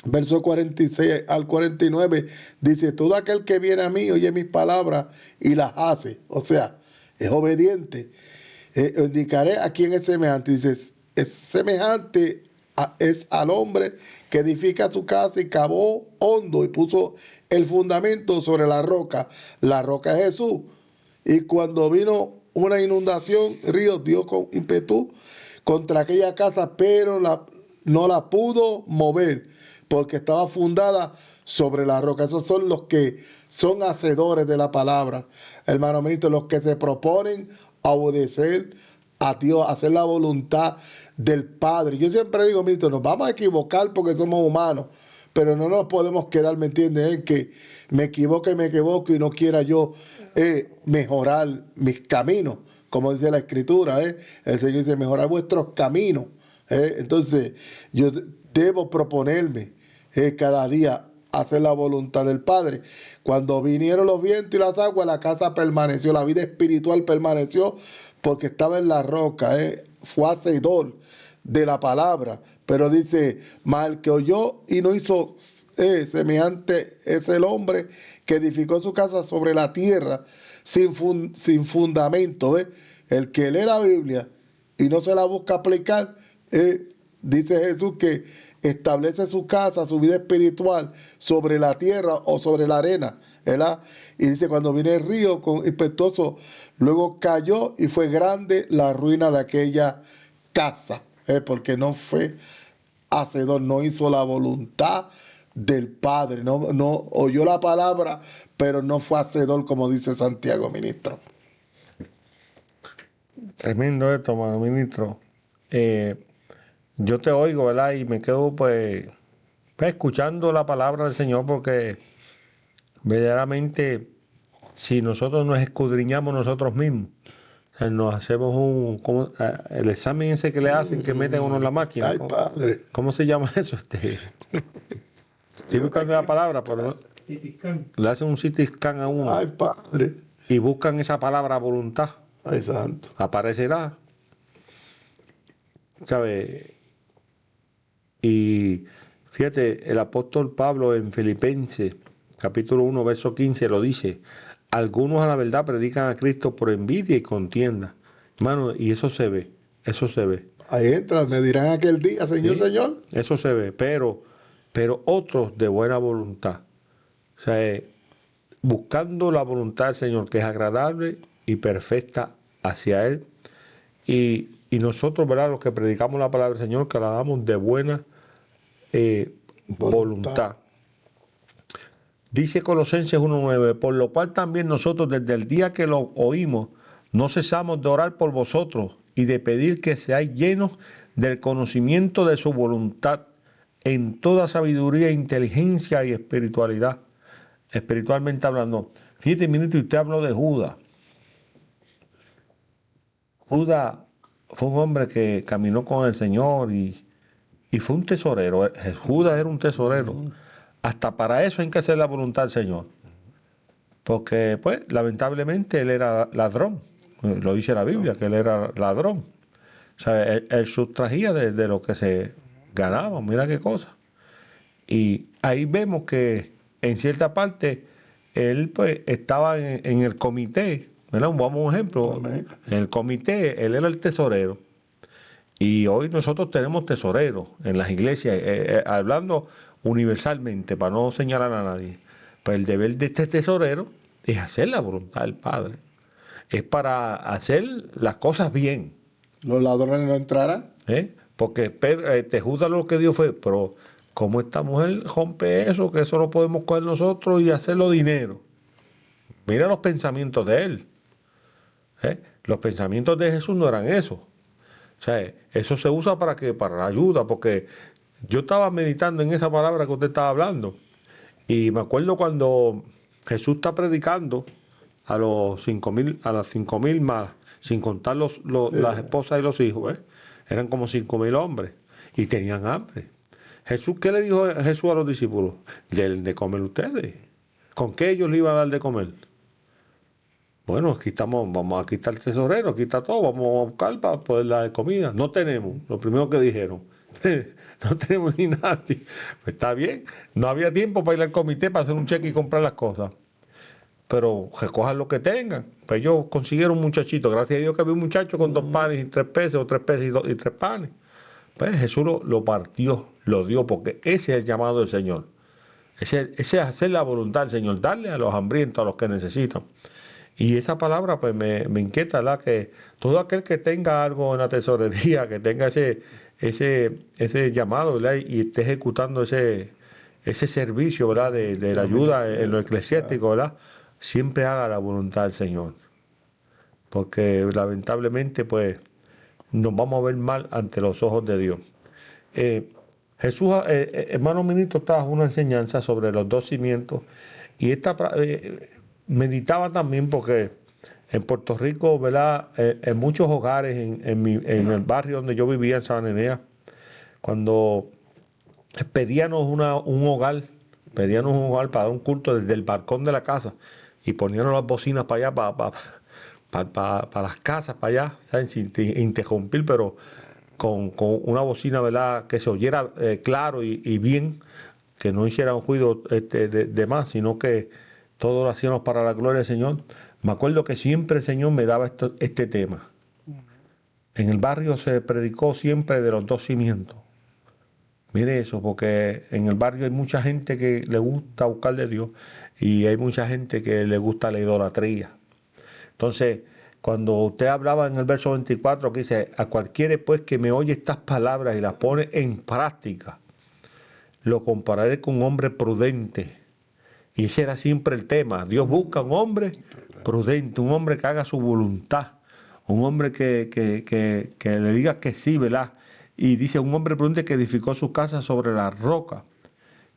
verso 46 al 49, dice, todo aquel que viene a mí oye mis palabras y las hace. O sea, es obediente. Indicaré a quién es semejante. Dice, es semejante es al hombre que edifica su casa y cavó hondo y puso el fundamento sobre la roca. La roca es Jesús. Y cuando vino una inundación, río dio con ímpetu contra aquella casa, pero no la pudo mover, porque estaba fundada sobre la roca. Esos son los que son hacedores de la palabra, hermano ministro, los que se proponen a obedecer a Dios, hacer la voluntad del Padre. Yo siempre digo, ministro, nos vamos a equivocar porque somos humanos, pero no nos podemos quedar, ¿me entiendes? Que me equivoque y no quiera yo mejorar mis caminos, como dice la Escritura. El Señor dice, mejorar vuestros caminos. Entonces, yo debo proponerme cada día hacer la voluntad del Padre. Cuando vinieron los vientos y las aguas, la casa permaneció, la vida espiritual permaneció, porque estaba en la roca, fue hacedor de la palabra. Pero dice, mal que oyó y no hizo semejante es el hombre que edificó su casa sobre la tierra sin fundamento. El que lee la Biblia y no se la busca aplicar, dice Jesús que establece su casa, su vida espiritual sobre la tierra o sobre la arena, ¿verdad? Y dice, cuando viene el río impetuoso, luego cayó y fue grande la ruina de aquella casa, porque no fue hacedor, no hizo la voluntad del Padre, no oyó la palabra, pero no fue hacedor, como dice Santiago, ministro. Tremendo esto, mano, ministro. Yo te oigo, ¿verdad? Y me quedo pues escuchando la palabra del Señor, porque verdaderamente si nosotros nos escudriñamos nosotros mismos, o sea, nos hacemos el examen ese que le hacen, que meten uno en la máquina. Ay, padre. ¿Cómo se llama eso? Estoy buscando la palabra, pero no. Le hacen un CT scan a uno Ay, padre. y buscan esa palabra voluntad. Ay, santo. Aparecerá, ¿sabe? Y fíjate, el apóstol Pablo en Filipenses, capítulo 1, verso 15, lo dice: algunos a la verdad predican a Cristo por envidia y contienda. Hermano, y eso se ve, eso se ve. Ahí entra, me dirán aquel día, Señor, Sí, Señor. eso se ve, pero otros de buena voluntad. O sea, buscando la voluntad del Señor, que es agradable y perfecta hacia Él. Y nosotros, ¿verdad?, los que predicamos la palabra del Señor, que la hagamos de buena voluntad. Dice Colosenses 1:9, por lo cual también nosotros desde el día que lo oímos, no cesamos de orar por vosotros y de pedir que seáis llenos del conocimiento de su voluntad en toda sabiduría, inteligencia y espiritualidad. Espiritualmente hablando. Fíjate, minuto, y usted habló de Judas. Judas fue un hombre que caminó con el Señor y fue un tesorero. Judas era un tesorero. Hasta para eso hay que hacer la voluntad del Señor. Porque, pues, lamentablemente él era ladrón. Lo dice la Biblia, que él era ladrón. O sea, él sustrajía de lo que se ganaba. Mira qué cosa. Y ahí vemos que en cierta parte él, pues, estaba en el comité. ¿Verdad? Vamos a un ejemplo. Amén. En el comité, él era el tesorero. Y hoy nosotros tenemos tesoreros en las iglesias, hablando universalmente, para no señalar a nadie. Pues el deber de este tesorero es hacer la voluntad del Padre. Es para hacer las cosas bien. Los ladrones no entrarán. Porque Judas lo que dio fue, pero ¿cómo esta mujer rompe eso? Que eso lo podemos coger nosotros y hacerlo dinero. Mira los pensamientos de él. Los pensamientos de Jesús no eran eso. O sea, eso se usa para que, para la ayuda, porque yo estaba meditando en esa palabra que usted estaba hablando. Y me acuerdo cuando Jesús está predicando a los 5,000, a las 5,000 más, sin contar las esposas y los hijos, eran como 5,000 hombres y tenían hambre. Jesús, ¿qué le dijo Jesús a los discípulos? Den de comer ustedes. ¿Con qué ellos le iban a dar de comer? Bueno, aquí estamos, aquí está el tesorero, aquí está todo, vamos a buscar para poder dar comida. No tenemos, lo primero que dijeron. No tenemos ni nada. Pues está bien, no había tiempo para ir al comité para hacer un cheque y comprar las cosas. Pero recojan lo que tengan. Pues ellos consiguieron un muchachito, gracias a Dios que había un muchacho con 2 panes y 3 peces, o 3 peces y 3 panes. Pues Jesús lo partió, lo dio, porque ese es el llamado del Señor. Ese es hacer la voluntad del Señor, darle a los hambrientos, a los que necesitan. Y esa palabra pues me inquieta, ¿verdad? Que todo aquel que tenga algo en la tesorería, que tenga ese llamado, ¿verdad? Y esté ejecutando ese servicio, ¿verdad? De la ayuda en lo eclesiástico, ¿verdad? Siempre haga la voluntad del Señor. Porque lamentablemente pues nos vamos a ver mal ante los ojos de Dios. Jesús, hermano ministro, trajo una enseñanza sobre los 2 cimientos. Y esta meditaba también porque en Puerto Rico, ¿verdad? En muchos hogares, en el barrio donde yo vivía, en Sabaneta, cuando pedíamos un hogar para dar un culto desde el balcón de la casa y poníamos las bocinas para allá, para las casas, para allá, ¿saben? Sin interrumpir, pero con una bocina, ¿verdad?, que se oyera claro y bien, que no hiciera un ruido de más, sino que todo lo hacíamos para la gloria del Señor. Me acuerdo que siempre el Señor me daba este tema. En el barrio se predicó siempre de los 2 cimientos. Mire eso, porque en el barrio hay mucha gente que le gusta buscar de Dios y hay mucha gente que le gusta la idolatría. Entonces, cuando usted hablaba en el verso 24, que dice, a cualquiera pues que me oye estas palabras y las pone en práctica, lo compararé con un hombre prudente. Y ese era siempre el tema. Dios busca un hombre prudente, un hombre que haga su voluntad, un hombre que le diga que sí, ¿verdad? Y dice, un hombre prudente que edificó su casa sobre la roca.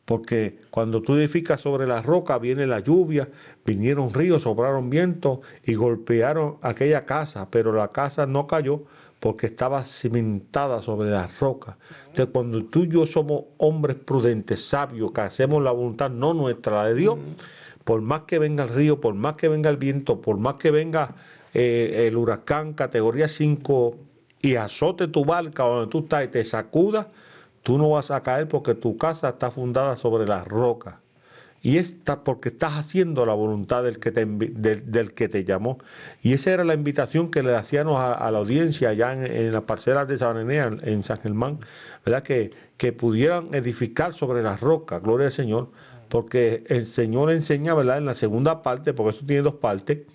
Porque cuando tú edificas sobre la roca, viene la lluvia, vinieron ríos, soplaron vientos y golpearon aquella casa, pero la casa no cayó porque estaba cimentada sobre la roca. Entonces, cuando tú y yo somos hombres prudentes, sabios, que hacemos la voluntad no nuestra, la de Dios, por más que venga el río, por más que venga el viento, por más que venga el huracán categoría 5 y azote tu barca donde tú estás y te sacuda, tú no vas a caer porque tu casa está fundada sobre la roca. Y está porque estás haciendo la voluntad del que te llamó. Y esa era la invitación que le hacíamos a la audiencia allá en las parcelas de Sabanenea, en San Germán, ¿verdad? Que pudieran edificar sobre la roca, gloria al Señor, porque el Señor enseña, ¿verdad? En la segunda parte, porque eso tiene dos partes,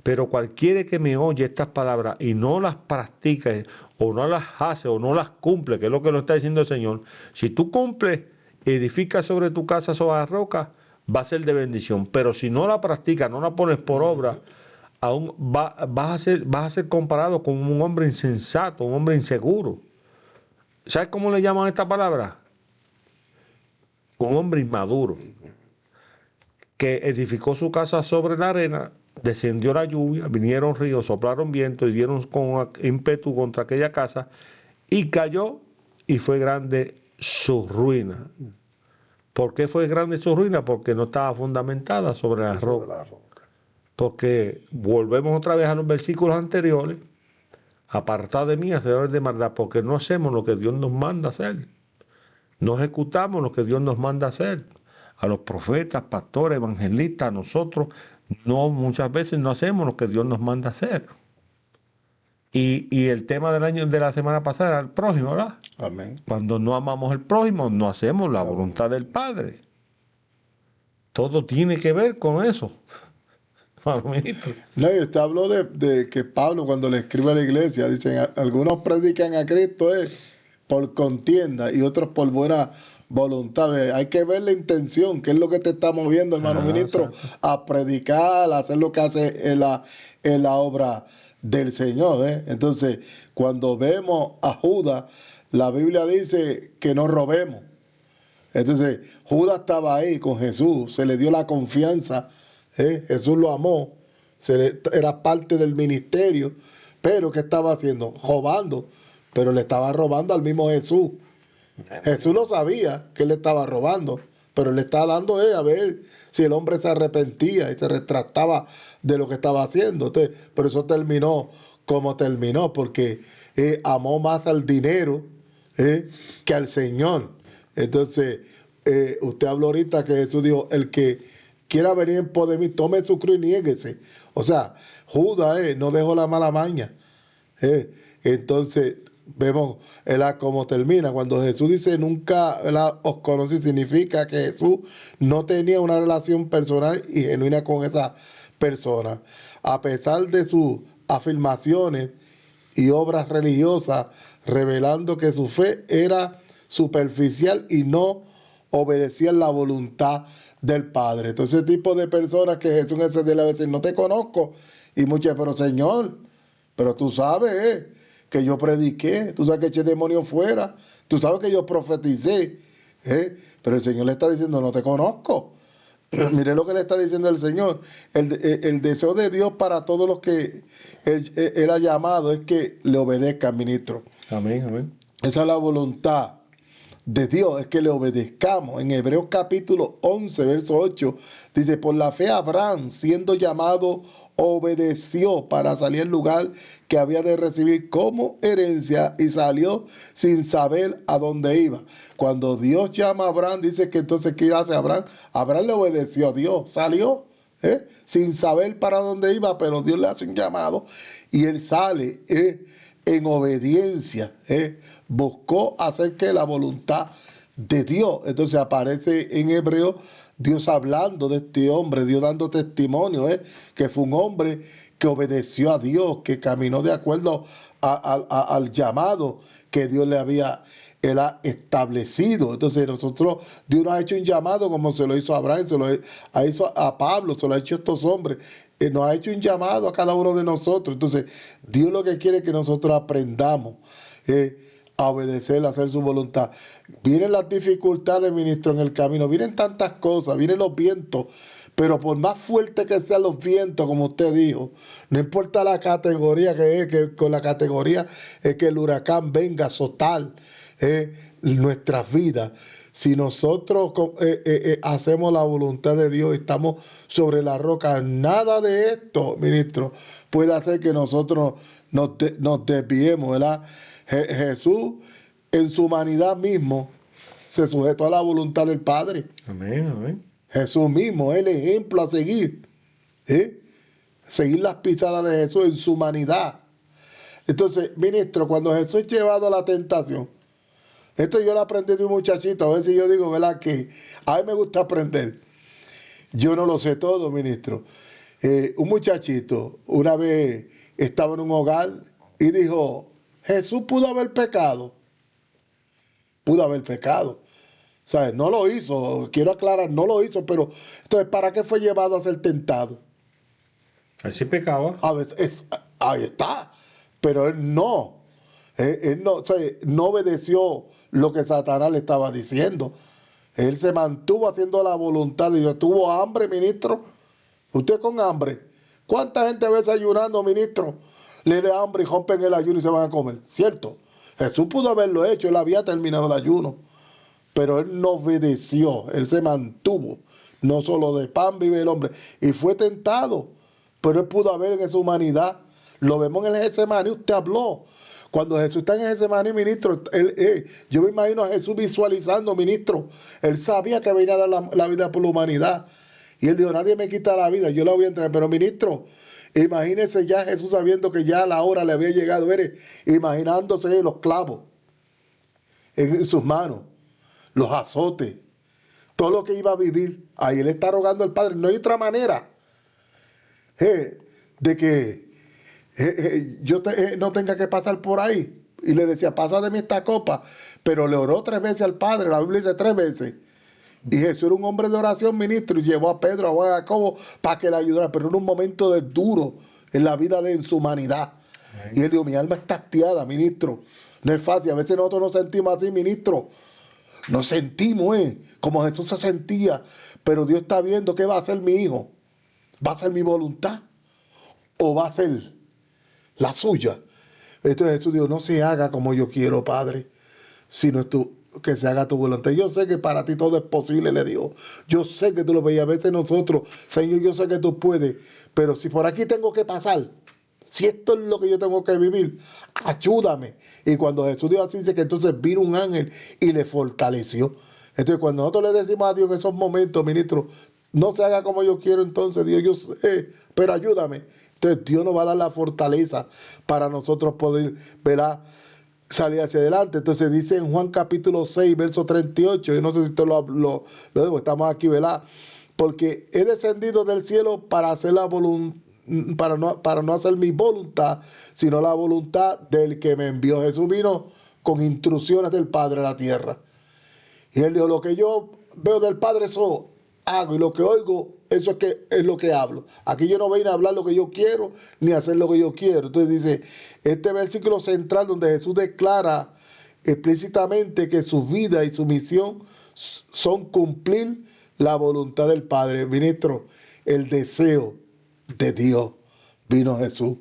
pero cualquiera que me oye estas palabras y no las practica, o no las hace, o no las cumple, que es lo que nos está diciendo el Señor, si tú cumples, edificas sobre tu casa, sobre la roca, va a ser de bendición. Pero si no la practicas, no la pones por obra, aún vas a ser comparado con un hombre insensato, un hombre inseguro. ¿Sabes cómo le llaman esta palabra? Un hombre inmaduro, que edificó su casa sobre la arena, descendió la lluvia, vinieron ríos, soplaron vientos y dieron con ímpetu contra aquella casa, y cayó, y fue grande su ruina. ¿Por qué fue grande su ruina? Porque no estaba fundamentada sobre la roca. Porque volvemos otra vez a los versículos anteriores, apartad de mí, hacedores de maldad, porque no hacemos lo que Dios nos manda hacer. No ejecutamos lo que Dios nos manda hacer. A los profetas, pastores, evangelistas, a nosotros, muchas veces no hacemos lo que Dios nos manda hacer. Y el tema del año de la semana pasada era el prójimo, ¿verdad? Amén. Cuando no amamos al prójimo, no hacemos la voluntad del Padre. Todo tiene que ver con eso. No, y usted habló de que Pablo, cuando le escribe a la iglesia, dicen, algunos predican a Cristo por contienda y otros por buena voluntad. Hay que ver la intención, qué es lo que te está moviendo, hermano ministro, exacto. a predicar, a hacer lo que hace en la obra del Señor. Entonces, cuando vemos a Judas, la Biblia dice que no robemos. Entonces, Judas estaba ahí con Jesús, se le dio la confianza, Jesús lo amó, era parte del ministerio, pero ¿qué estaba haciendo? Robando, pero le estaba robando al mismo Jesús. Jesús lo sabía que le estaba robando, pero le estaba dando a ver si el hombre se arrepentía y se retractaba de lo que estaba haciendo. Entonces, por eso terminó como terminó, porque amó más al dinero que al Señor. Entonces, usted habló ahorita que Jesús dijo, el que quiera venir en pos de mí, tome su cruz y niéguese. O sea, Judas no dejó la mala maña. Entonces, vemos cómo termina. Cuando Jesús dice, nunca os conocí, significa que Jesús no tenía una relación personal y genuina con esa persona. A pesar de sus afirmaciones y obras religiosas, revelando que su fe era superficial y no obedecía la voluntad del Padre. Entonces, ese tipo de personas que Jesús en ese día le va a decir, no te conozco. Y muchas, pero Señor, pero tú sabes que yo prediqué, tú sabes que eché demonios fuera, tú sabes que yo profeticé. Pero el Señor le está diciendo, no te conozco. Mire lo que le está diciendo el Señor. El deseo de Dios para todos los que él ha llamado es que le obedezcan, ministro. Amén, amén. Esa es la voluntad de Dios, es que le obedezcamos. En Hebreos capítulo 11, verso 8, dice, por la fe Abraham, siendo llamado, obedeció para salir al lugar que había de recibir como herencia y salió sin saber a dónde iba. Cuando Dios llama a Abraham, dice que entonces, ¿qué hace Abraham? Abraham le obedeció a Dios, salió sin saber para dónde iba, pero Dios le hace un llamado y él sale en obediencia, buscó hacer que la voluntad de Dios. Entonces aparece en Hebreo Dios hablando de este hombre, Dios dando testimonio, que fue un hombre que obedeció a Dios, que caminó de acuerdo al llamado que Dios le había establecido. Entonces Dios nos ha hecho un llamado como se lo hizo a Abraham, se lo hizo a Pablo, se lo ha hecho a estos hombres. Nos ha hecho un llamado a cada uno de nosotros. Entonces, Dios lo que quiere es que nosotros aprendamos a obedecer, a hacer su voluntad. Vienen las dificultades, ministro, en el camino, vienen tantas cosas, vienen los vientos, pero por más fuerte que sean los vientos, como usted dijo, no importa la categoría que es, que con la categoría es que el huracán venga a azotar nuestras vidas. Si nosotros hacemos la voluntad de Dios, estamos sobre la roca, nada de esto, ministro, puede hacer que nosotros nos desviemos, ¿verdad? Jesús, en su humanidad mismo, se sujetó a la voluntad del Padre. Amén, amén. Jesús mismo es el ejemplo a seguir. Seguir las pisadas de Jesús en su humanidad. Entonces, ministro, cuando Jesús es llevado a la tentación, esto yo lo aprendí de un muchachito, a veces yo digo, ¿verdad? Que a mí me gusta aprender. Yo no lo sé todo, ministro. Un muchachito una vez estaba en un hogar y dijo, Jesús pudo haber pecado. Pudo haber pecado. ¿Sabes? No lo hizo, quiero aclarar, no lo hizo, pero entonces, ¿para qué fue llevado a ser tentado? Él sí pecaba. A veces, ahí está, pero él no. Él no, o sea, no obedeció lo que Satanás le estaba diciendo. Él se mantuvo haciendo la voluntad de Dios. ¿Tuvo hambre, ministro? Usted con hambre. ¿Cuánta gente ve ayunando, ministro? Le dé hambre y rompen el ayuno y se van a comer. ¿Cierto? Jesús pudo haberlo hecho, él había terminado el ayuno. Pero él no obedeció, él se mantuvo. No solo de pan vive el hombre. Y fue tentado, pero él pudo haber en esa humanidad. Lo vemos en el Getsemaní, usted habló. Cuando Jesús está en Getsemaní, ministro, yo me imagino a Jesús visualizando, ministro. Él sabía que venía a dar la vida por la humanidad. Y él dijo, nadie me quita la vida, yo la voy a entregar. Pero ministro, imagínese ya Jesús sabiendo que ya la hora le había llegado, imaginándose los clavos en sus manos, los azotes, todo lo que iba a vivir. Ahí él está rogando al Padre. No hay otra manera de que yo no tenga que pasar por ahí. Y le decía, pasa de mí esta copa. Pero le oró 3 veces al Padre. La Biblia dice 3 veces. Y Jesús era un hombre de oración, ministro, y llevó a Pedro, a Juan, a Jacobo para que le ayudara. Pero en un momento de duro en la vida en su humanidad. Y él dijo, mi alma está hastiada, ministro. No es fácil. A veces nosotros nos sentimos así, ministro. Nos sentimos, como Jesús se sentía. Pero Dios está viendo qué va a hacer mi hijo. ¿Va a ser mi voluntad? ¿O va a ser la suya? Entonces Jesús dijo, no se haga como yo quiero, Padre, sino que se haga tu voluntad. Yo sé que para ti todo es posible, le dijo. Yo sé que tú lo veías. A veces nosotros, Señor, yo sé que tú puedes, pero si por aquí tengo que pasar, si esto es lo que yo tengo que vivir, ayúdame. Y cuando Jesús dijo así, dice que entonces vino un ángel y le fortaleció. Entonces cuando nosotros le decimos a Dios en esos momentos, ministro, no se haga como yo quiero, entonces Dios, yo sé, pero ayúdame. Entonces Dios nos va a dar la fortaleza para nosotros poder, ¿verdad?, salir hacia adelante. Entonces dice en Juan capítulo 6, verso 38, yo no sé si usted lo digo, estamos aquí, ¿verdad? Porque he descendido del cielo para hacer la voluntad, para no hacer mi voluntad, sino la voluntad del que me envió. Jesús vino con instrucciones del Padre a la tierra. Y él dijo, lo que yo veo del Padre, eso hago, y lo que oigo, eso es lo que hablo. Aquí yo no vengo a hablar lo que yo quiero, ni a hacer lo que yo quiero. Entonces dice, este versículo central donde Jesús declara explícitamente que su vida y su misión son cumplir la voluntad del Padre. Ministro, el deseo de Dios vino Jesús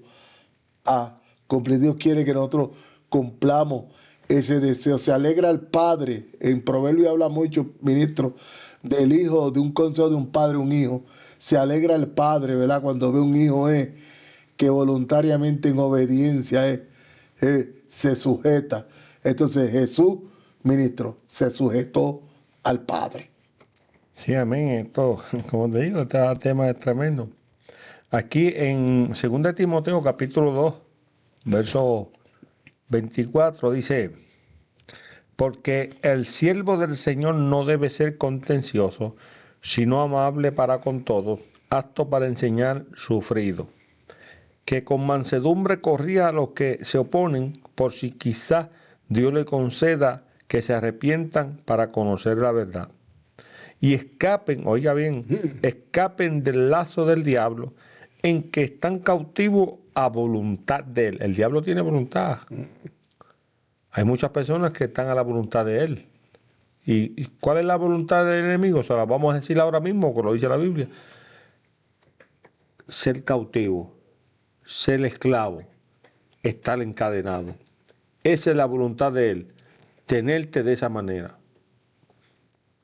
a cumplir. Dios quiere que nosotros cumplamos ese deseo. Se alegra el Padre. En Proverbio habla mucho, ministro, del hijo, de un consejo de un padre, un hijo. Se alegra el Padre, ¿verdad?, cuando ve un hijo que voluntariamente en obediencia se sujeta. Entonces Jesús, ministro, se sujetó al Padre. Sí, amén. Esto, como te digo, este tema es tremendo. Aquí en 2 Timoteo capítulo 2, verso 24 dice, porque el siervo del Señor no debe ser contencioso, sino amable para con todos, apto para enseñar, sufrido, que con mansedumbre corrija a los que se oponen, por si quizá Dios le conceda que se arrepientan para conocer la verdad. Y escapen, oiga bien, escapen del lazo del diablo, en que están cautivos a voluntad de él. El diablo tiene voluntad. Hay muchas personas que están a la voluntad de Él. ¿Y cuál es la voluntad del enemigo? Se la vamos a decir ahora mismo, como lo dice la Biblia. Ser cautivo, ser esclavo, estar encadenado. Esa es la voluntad de Él, tenerte de esa manera.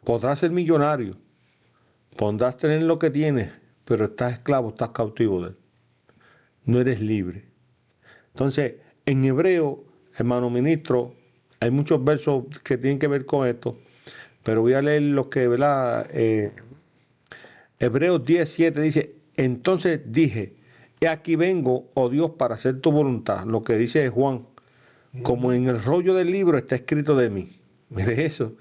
Podrás ser millonario, podrás tener lo que tienes, pero estás esclavo, estás cautivo de Él. No eres libre. Entonces, en Hebreo, hermano ministro, hay muchos versos que tienen que ver con esto, pero voy a leer lo que, ¿verdad? Hebreos 10:7 dice, entonces dije, he aquí vengo, oh Dios, para hacer tu voluntad. Lo que dice Juan, como en el rollo del libro está escrito de mí. Mire eso.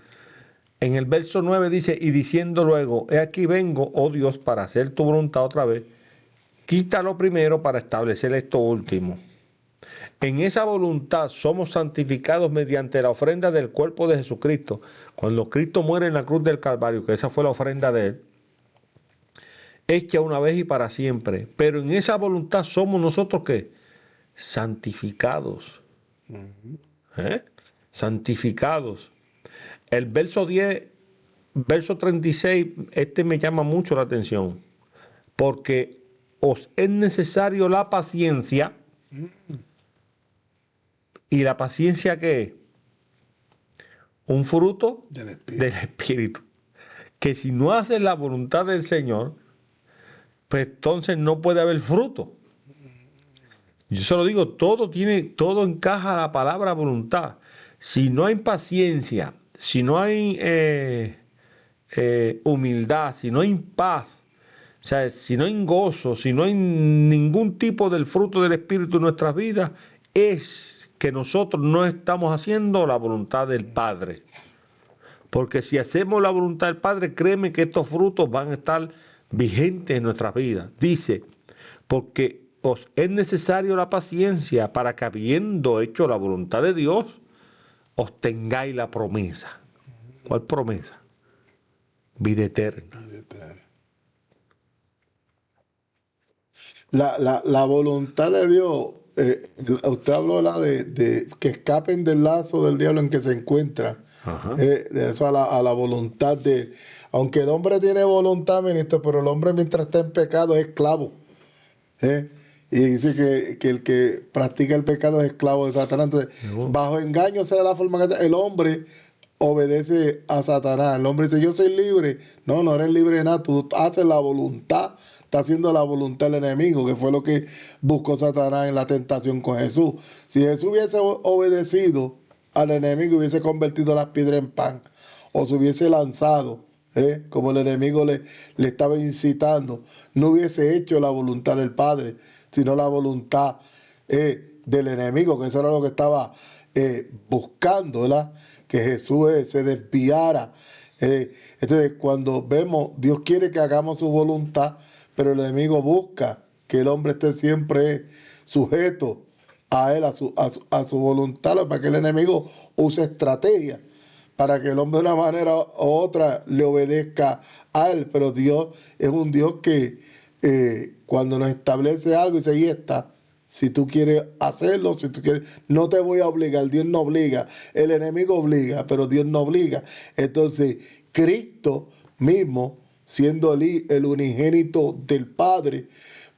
En el verso 9 dice, y diciendo luego, he aquí vengo, oh Dios, para hacer tu voluntad otra vez. Quítalo primero para establecer esto último. En esa voluntad somos santificados mediante la ofrenda del cuerpo de Jesucristo. Cuando Cristo muere en la cruz del Calvario, que esa fue la ofrenda de Él, hecha una vez y para siempre. Pero en esa voluntad somos nosotros ¿qué? Santificados. ¿Eh? Santificados. El verso 10, verso 36, este me llama mucho la atención. Porque os es necesario la paciencia. ¿Y la paciencia qué es? Un fruto del Espíritu. Que si no haces la voluntad del Señor, pues entonces no puede haber fruto. Yo se lo digo, todo encaja a la palabra voluntad. Si no hay paciencia, si no hay humildad, si no hay paz, o sea, si no hay gozo, si no hay ningún tipo del fruto del Espíritu en nuestras vidas, es que nosotros no estamos haciendo la voluntad del Padre. Porque si hacemos la voluntad del Padre, créeme que estos frutos van a estar vigentes en nuestras vidas. Dice, porque os es necesario la paciencia para que habiendo hecho la voluntad de Dios, obtengáis la promesa. ¿Cuál promesa? Vida eterna. La voluntad de Dios, usted habló de que escapen del lazo del diablo en que se encuentra. Ajá. De eso a la voluntad de... Aunque el hombre tiene voluntad, ministro, pero el hombre mientras está en pecado es esclavo. ¿Eh? Y dice que el que practica el pecado es esclavo de Satanás. Entonces, bajo engaño sea la forma que el hombre obedece a Satanás. El hombre dice, yo soy libre. No, no eres libre de nada. Tú haces la voluntad, estás haciendo la voluntad del enemigo, que fue lo que buscó Satanás en la tentación con Jesús. Si Jesús hubiese obedecido al enemigo, hubiese convertido las piedras en pan, o se hubiese lanzado, como el enemigo le estaba incitando, no hubiese hecho la voluntad del Padre, sino la voluntad del enemigo, que eso era lo que estaba buscando, ¿verdad? Que Jesús se desviara. Entonces, cuando vemos, Dios quiere que hagamos su voluntad, pero el enemigo busca que el hombre esté siempre sujeto a él, a su voluntad, para que el enemigo use estrategia para que el hombre de una manera u otra le obedezca a él. Pero Dios es un Dios que cuando nos establece algo, dice, ahí está. Si tú quieres hacerlo, si tú quieres, no te voy a obligar. Dios no obliga. El enemigo obliga, pero Dios no obliga. Entonces, Cristo mismo, siendo el unigénito del Padre,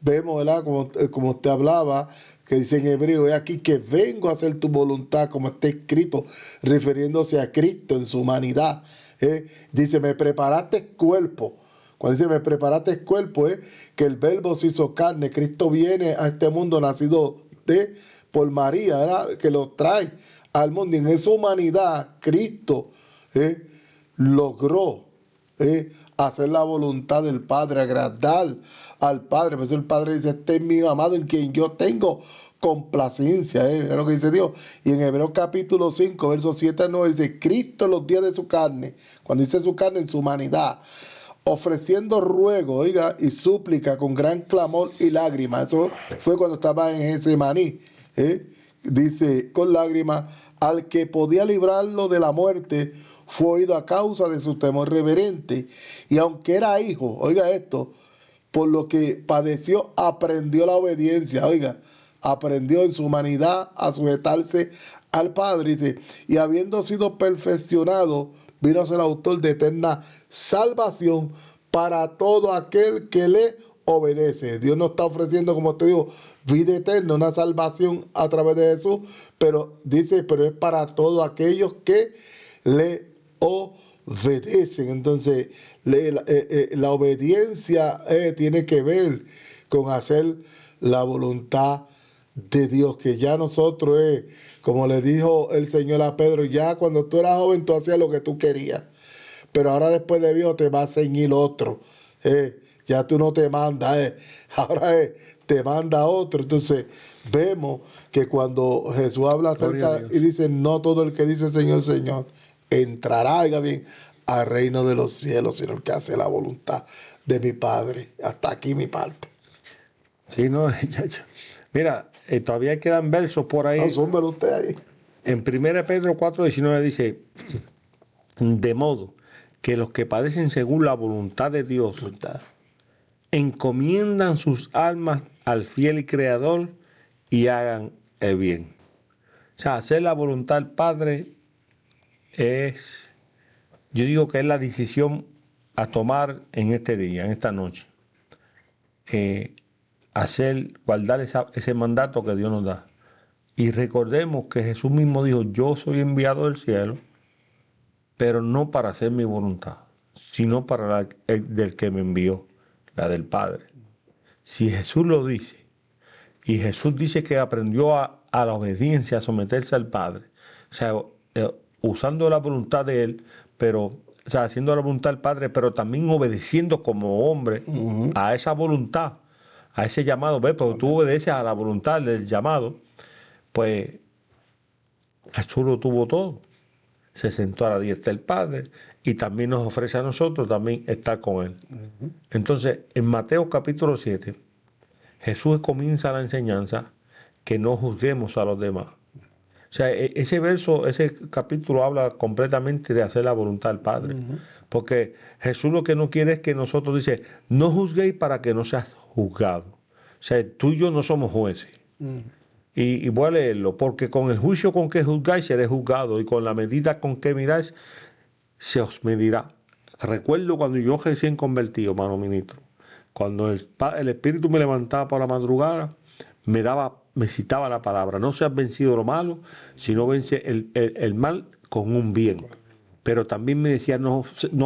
vemos, ¿verdad? Como usted hablaba, que dice en hebreo, he aquí que vengo a hacer tu voluntad, como está escrito, refiriéndose a Cristo en su humanidad. Dice, me preparaste cuerpo. Cuando dice, me preparaste cuerpo, que el verbo se hizo carne. Cristo viene a este mundo nacido por María, ¿verdad? Que lo trae al mundo. Y en esa humanidad, Cristo logró hacer la voluntad del Padre, agradar al Padre. Por eso el Padre dice, este es mi amado en quien yo tengo complacencia. Es lo que dice Dios. Y en Hebreos capítulo 5, versos 7 al 9, dice, Cristo en los días de su carne, cuando dice su carne, en su humanidad, ofreciendo ruego, oiga, y súplica con gran clamor y lágrimas. Eso fue cuando estaba en Getsemaní. Dice, con lágrimas, al que podía librarlo de la muerte, fue oído a causa de su temor reverente. Y aunque era hijo, oiga esto, por lo que padeció, aprendió la obediencia, oiga, aprendió en su humanidad a sujetarse al Padre, dice, y habiendo sido perfeccionado, vino a ser autor de eterna salvación para todo aquel que le obedece. Dios nos está ofreciendo, como te digo, vida eterna, una salvación a través de Jesús, pero dice, pero es para todos aquellos que le obedecen. Entonces, la obediencia tiene que ver con hacer la voluntad de Dios, que ya nosotros como le dijo el Señor a Pedro, ya cuando tú eras joven tú hacías lo que tú querías, pero ahora después de viejo te va a ceñir otro. Ya tú no te mandas, ahora te manda otro. Entonces vemos que cuando Jesús habla Gloria a acerca Dios. y dice, no todo el que dice Señor, Señor, entrará, oiga bien, al reino de los cielos, sino el que hace la voluntad de mi Padre. Hasta aquí mi parte. Sí, no, mira, todavía quedan versos por No, ahí. súmelo usted ahí. En 1 Pedro 4:19 dice, de modo que los que padecen según la voluntad de Dios encomiendan sus almas al fiel y creador y hagan el bien. O sea, hacer la voluntad del Padre yo digo que es la decisión a tomar en este día, en esta noche. Guardar ese mandato que Dios nos da. Y recordemos que Jesús mismo dijo, yo soy enviado del cielo, pero no para hacer mi voluntad, sino para del que me envió, la del Padre. Si Jesús lo dice, y Jesús dice que aprendió a la obediencia, a someterse al Padre, o sea, usando la voluntad de Él, pero, o sea, haciendo la voluntad del Padre, pero también obedeciendo como hombre a esa voluntad, a ese llamado. ¿Ves? Porque tú obedeces a la voluntad del llamado, pues Jesús lo tuvo todo. Se sentó a la diestra del Padre y también nos ofrece a nosotros también estar con Él. Entonces, en Mateo capítulo 7, Jesús comienza la enseñanza que no juzguemos a los demás. O sea, ese verso, ese capítulo habla completamente de hacer la voluntad del Padre. Porque Jesús lo que no quiere es que nosotros dice, no juzguéis para que no seas juzgado. O sea, tú y yo no somos jueces. Y voy a leerlo, porque con el juicio con que juzgáis seréis juzgados, y con la medida con que miráis se os medirá. Recuerdo cuando yo recién convertido, hermano ministro, cuando el Espíritu me levantaba por la madrugada, me citaba la palabra, no seas vencido lo malo, sino vence el mal con un bien. Pero también me decía, no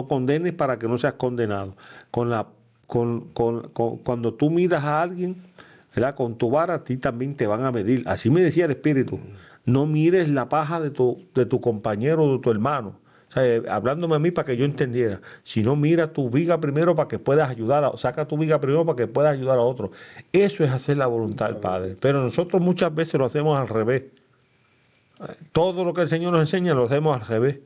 condenes para que no seas condenado. Cuando tú midas a alguien, ¿verdad? Con tu vara a ti también te van a medir. Así me decía el Espíritu. No mires la paja de tu compañero o de tu hermano. O sea, hablándome a mí para que yo entendiera. Si no, mira tu viga primero para que puedas ayudar. Saca tu viga primero para que puedas ayudar a otro. Eso es hacer la voluntad del Padre. Pero nosotros muchas veces lo hacemos al revés. Todo lo que el Señor nos enseña lo hacemos al revés.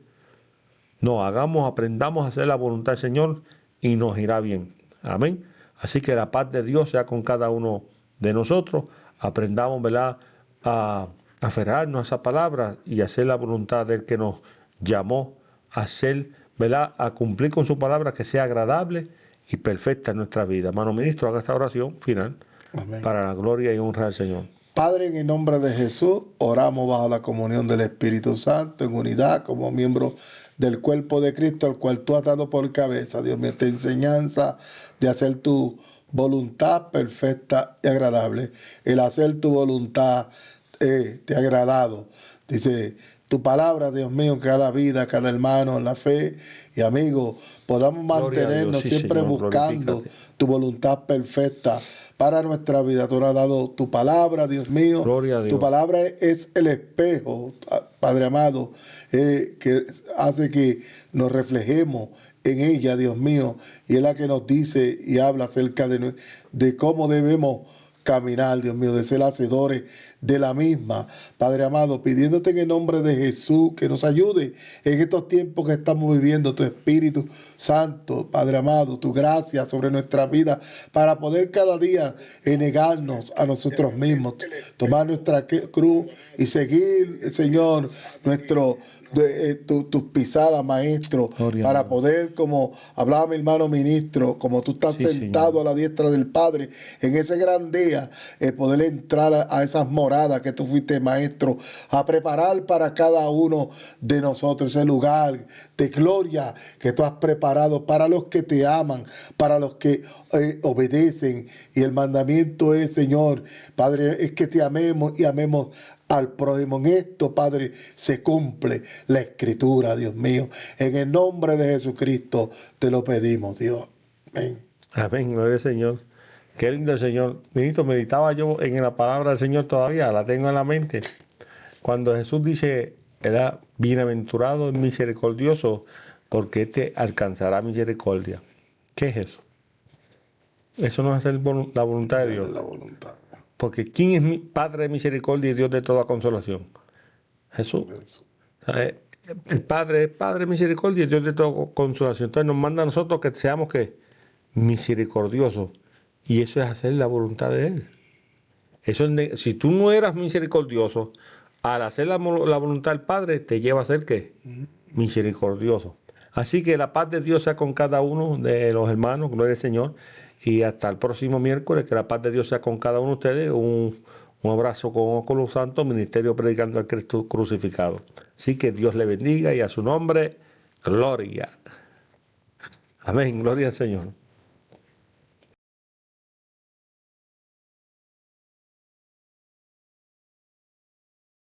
No, aprendamos a hacer la voluntad del Señor y nos irá bien. Amén. Así que la paz de Dios sea con cada uno de nosotros. Aprendamos, ¿verdad?, a aferrarnos a esa palabra y hacer la voluntad del que nos llamó a hacer, ¿verdad?, a cumplir con su palabra, que sea agradable y perfecta en nuestra vida. Hermano ministro, haga esta oración final. Amén. Para la gloria y honra del Señor. Padre, en el nombre de Jesús, oramos bajo la comunión del Espíritu Santo, en unidad, como miembro del cuerpo de Cristo, al cual tú has dado por cabeza. Dios mío, esta enseñanza de hacer tu voluntad perfecta y agradable. El hacer tu voluntad te ha agradado. Dice, tu palabra, Dios mío, cada vida, cada hermano, en la fe y amigo, podamos mantenernos sí, siempre Señor, buscando tu voluntad perfecta para nuestra vida. Tú nos has dado tu palabra, Dios mío. Gloria a Dios. Tu palabra es el espejo, Padre amado, que hace que nos reflejemos en ella, Dios mío. Y es la que nos dice y habla acerca de cómo debemos caminar, Dios mío, de ser hacedores de la misma. Padre amado, pidiéndote en el nombre de Jesús que nos ayude en estos tiempos que estamos viviendo, tu Espíritu Santo, Padre amado, tu gracia sobre nuestra vida, para poder cada día negarnos a nosotros mismos, tomar nuestra cruz y seguir, Señor, tus pisadas, maestro, Gloria a para Dios. poder, como hablaba mi hermano ministro, como tú estás Sí, sentado Señor. a la diestra del Padre, en ese gran día, poder entrar a esas moradas que tú fuiste, maestro, a preparar para cada uno de nosotros ese lugar de gloria que tú has preparado para los que te aman, para los que obedecen. Y el mandamiento es, Señor, Padre, es que te amemos y amemos al prójimo. En esto, Padre, se cumple la Escritura, Dios mío. En el nombre de Jesucristo te lo pedimos, Dios. Amén. Amén, gloria al Señor. Qué lindo el Señor. Ministro, meditaba yo en la palabra del Señor todavía, la tengo en la mente. Cuando Jesús dice, era bienaventurado y misericordioso, porque éste alcanzará misericordia. ¿Qué es eso? Eso no es hacer la voluntad de Dios. La voluntad. Porque ¿quién es mi Padre de misericordia y Dios de toda consolación? Jesús. ¿Sabe? El Padre es Padre de misericordia y Dios de toda consolación. Entonces nos manda a nosotros que seamos ¿qué? Misericordiosos. Y eso es hacer la voluntad de Él. Eso es si tú no eras misericordioso, al hacer la voluntad del Padre, te lleva a ser ¿qué? Misericordioso. Así que la paz de Dios sea con cada uno de los hermanos, gloria al Señor. Y hasta el próximo miércoles, que la paz de Dios sea con cada uno de ustedes. Un abrazo con Óculos Santo, Ministerio Predicando al Cristo Crucificado. Así que Dios le bendiga y a su nombre, gloria. Amén, gloria al Señor.